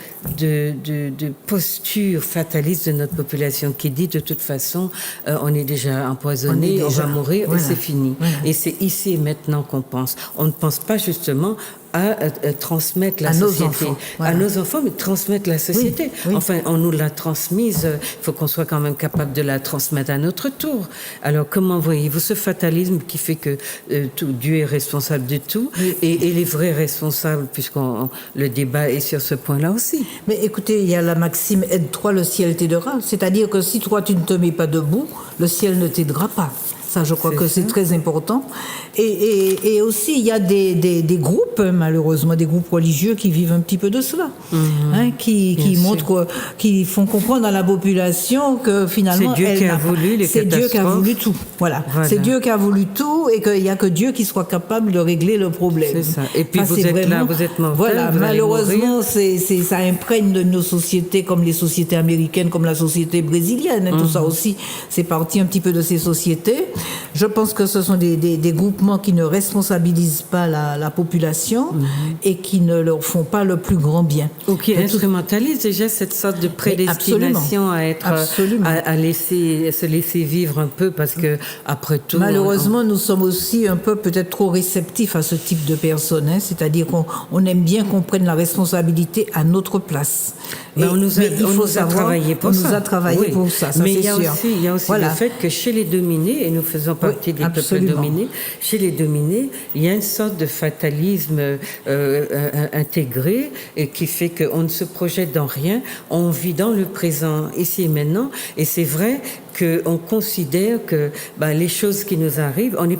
posture fataliste de notre population qui dit de toute façon, on est déjà empoisonné, on va mourir, et c'est fini. Et c'est ici et maintenant qu'on pense. On ne pense pas justement à transmettre la société, à nos enfants, mais transmettre la société. Enfin, on nous l'a transmise, il faut qu'on soit quand même capable de la transmettre à notre tour. Alors, comment voyez-vous ce fatalisme qui fait que Dieu est responsable de tout et les vrais responsables, puisque le débat est sur ce point-là aussi. Mais écoutez, il y a la maxime « aide-toi, le ciel t'aidera ». C'est-à-dire que si toi, tu ne te mets pas debout, le ciel ne t'aidera pas. Ça, je crois que c'est très important. Et aussi, il y a des groupes, malheureusement, des groupes religieux qui vivent un petit peu de cela, qui montrent, qui font comprendre à la population que finalement, c'est Dieu qui a voulu les c'est Dieu qui a voulu tout. Voilà. C'est Dieu qui a voulu tout et qu'il n'y a que Dieu qui soit capable de régler le problème. C'est ça. Et puis vous êtes là, vous êtes mortel. Voilà. Malheureusement, ça imprègne de nos sociétés comme les sociétés américaines, comme la société brésilienne. Tout ça aussi, c'est parti un petit peu de ces sociétés. Je pense que ce sont des groupements qui ne responsabilisent pas la population et qui ne leur font pas le plus grand bien. Ou qui instrumentalisent déjà cette sorte de prédestination à être, à se laisser vivre un peu parce que après tout. Malheureusement, nous sommes aussi un peu peut-être trop réceptifs à ce type de personnes, c'est-à-dire qu'on aime bien qu'on prenne la responsabilité à notre place. Mais on nous a travaillé pour ça. On nous a travaillé pour ça, mais c'est sûr. Il y a aussi le fait que chez les dominés, et nous faisons partie des peuples dominés, chez les dominés, il y a une sorte de fatalisme intégré et qui fait qu'on ne se projette dans rien, on vit dans le présent, ici et maintenant, et c'est vrai qu'on considère que les choses qui nous arrivent, on n'est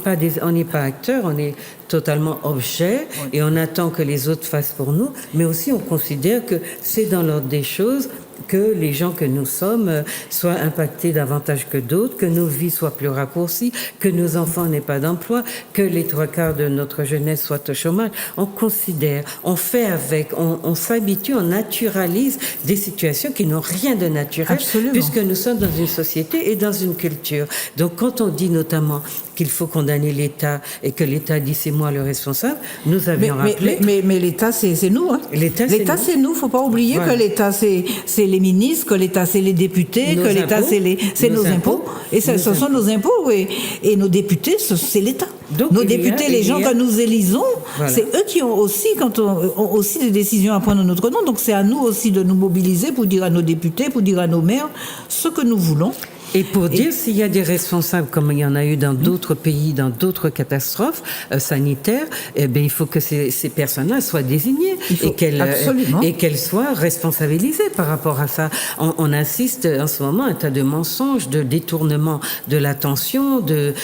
pas acteurs, on est totalement objet et on attend que les autres fassent pour nous, mais aussi on considère que c'est dans l'ordre des choses que les gens que nous sommes soient impactés davantage que d'autres, que nos vies soient plus raccourcies, que nos enfants n'aient pas d'emploi, que les 3/4 de notre jeunesse soient au chômage. On considère, on fait avec, on s'habitue, on naturalise des situations qui n'ont rien de naturel, puisque nous sommes dans une société et dans une culture. Donc quand on dit notamment qu'il faut condamner l'État et que l'État dit c'est moi le responsable, nous avions rappelé... Mais l'État, c'est nous. Hein. L'État, c'est nous. Il ne faut pas oublier que l'État, c'est les ministres, que l'État, c'est les députés, que l'État, c'est nos impôts. Et ce sont nos impôts. Et nos députés, c'est l'État. Nos députés, les gens que nous élisons, c'est eux qui ont aussi, ont aussi des décisions à prendre en notre nom. Donc c'est à nous aussi de nous mobiliser pour dire à nos députés, pour dire à nos maires ce que nous voulons. Et pour dire s'il y a des responsables, comme il y en a eu dans d'autres pays, dans d'autres catastrophes sanitaires, eh bien, il faut que ces personnes-là soient désignées et qu'elles soient responsabilisées par rapport à ça. On assiste en ce moment à un tas de mensonges, de détournement de l'attention, de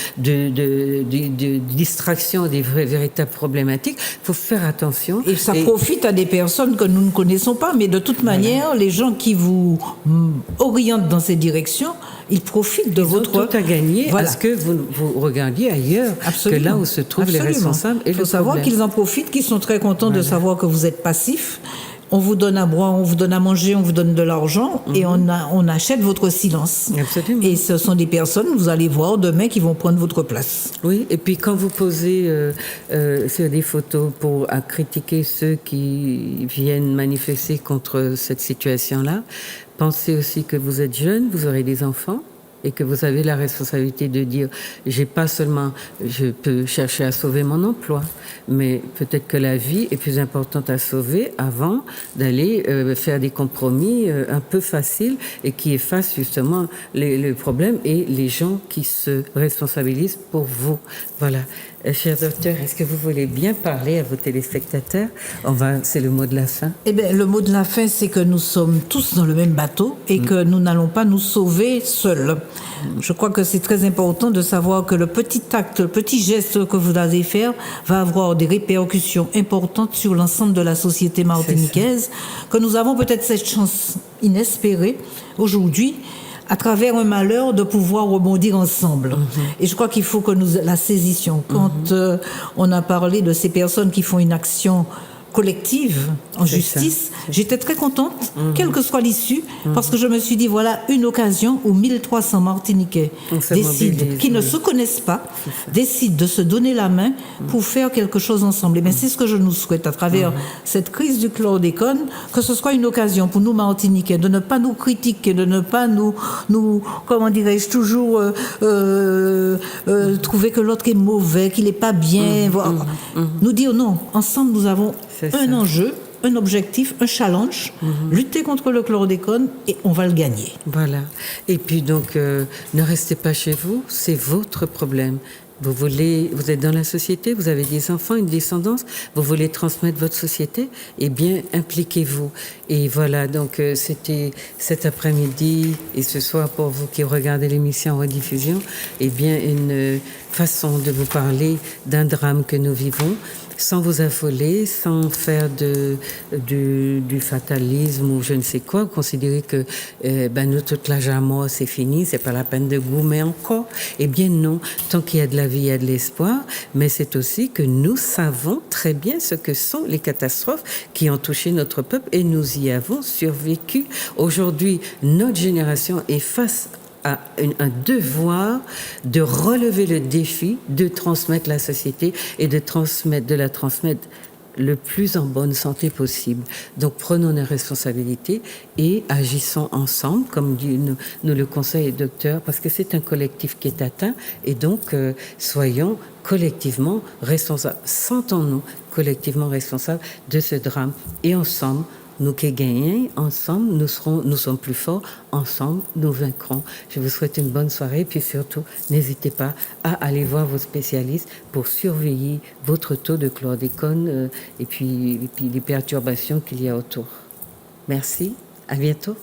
distraction des véritables problématiques. Il faut faire attention. Et ça profite à des personnes que nous ne connaissons pas, mais de toute manière, les gens qui vous orientent dans ces directions, ils profitent de votre... Ils ont tout à gagner à ce que vous regardiez ailleurs que là où se trouvent les responsables et le problème. Il faut savoir qu'ils en profitent, qu'ils sont très contents de savoir que vous êtes passif. On vous donne à boire, on vous donne à manger, on vous donne de l'argent et on achète votre silence. Absolument. Et ce sont des personnes, vous allez voir demain, qui vont prendre votre place. Oui, et puis quand vous posez sur des photos pour critiquer ceux qui viennent manifester contre cette situation-là, pensez aussi que vous êtes jeune, vous aurez des enfants et que vous avez la responsabilité de dire je peux chercher à sauver mon emploi, mais peut-être que la vie est plus importante à sauver avant d'aller faire des compromis un peu faciles et qui effacent justement les problèmes et les gens qui se responsabilisent pour vous. Voilà. Cher docteur, est-ce que vous voulez bien parler à vos téléspectateurs? C'est le mot de la fin. Eh bien, le mot de la fin, c'est que nous sommes tous dans le même bateau et que nous n'allons pas nous sauver seuls. Je crois que c'est très important de savoir que le petit acte, le petit geste que vous allez faire va avoir des répercussions importantes sur l'ensemble de la société martiniquaise, que nous avons peut-être cette chance inespérée aujourd'hui, à travers un malheur, de pouvoir rebondir ensemble. Et je crois qu'il faut que nous la saisissions. Quand on a parlé de ces personnes qui font une action collective en justice, j'étais très contente, quelle que soit l'issue, parce que je me suis dit, voilà une occasion où 1300 Martiniquais qui ne se connaissent pas, décident de se donner la main pour faire quelque chose ensemble. Et bien, c'est ce que je nous souhaite à travers cette crise du chlordécone, que ce soit une occasion pour nous Martiniquais de ne pas nous critiquer, de ne pas nous comment dirais-je, toujours trouver que l'autre est mauvais, qu'il n'est pas bien. Nous dire non, ensemble nous avons un enjeu, un objectif, un challenge, lutter contre le chlordécone et on va le gagner. Voilà. Et puis donc, ne restez pas chez vous, c'est votre problème. Vous êtes dans la société, vous avez des enfants, une descendance, vous voulez transmettre votre société, eh bien, impliquez-vous. Et voilà, donc c'était cet après-midi et ce soir pour vous qui regardez l'émission en rediffusion, eh bien, une façon de vous parler d'un drame que nous vivons, sans vous affoler, sans faire du fatalisme ou je ne sais quoi, considérer que nous, toute l'âge à mort, c'est fini, c'est pas la peine de goumer encore. Eh bien non, tant qu'il y a de la vie, il y a de l'espoir, mais c'est aussi que nous savons très bien ce que sont les catastrophes qui ont touché notre peuple et nous y avons survécu. Aujourd'hui, notre génération est face à un devoir de relever le défi de transmettre la société et de la transmettre le plus en bonne santé possible. Donc prenons nos responsabilités et agissons ensemble, comme dit nous le conseil docteur, parce que c'est un collectif qui est atteint et donc soyons collectivement responsables, sentons-nous collectivement responsables de ce drame et ensemble, nous qui gagnons, ensemble, nous sommes plus forts, ensemble, nous vaincrons. Je vous souhaite une bonne soirée, puis surtout, n'hésitez pas à aller voir vos spécialistes pour surveiller votre taux de chlordécone et puis les perturbations qu'il y a autour. Merci, à bientôt.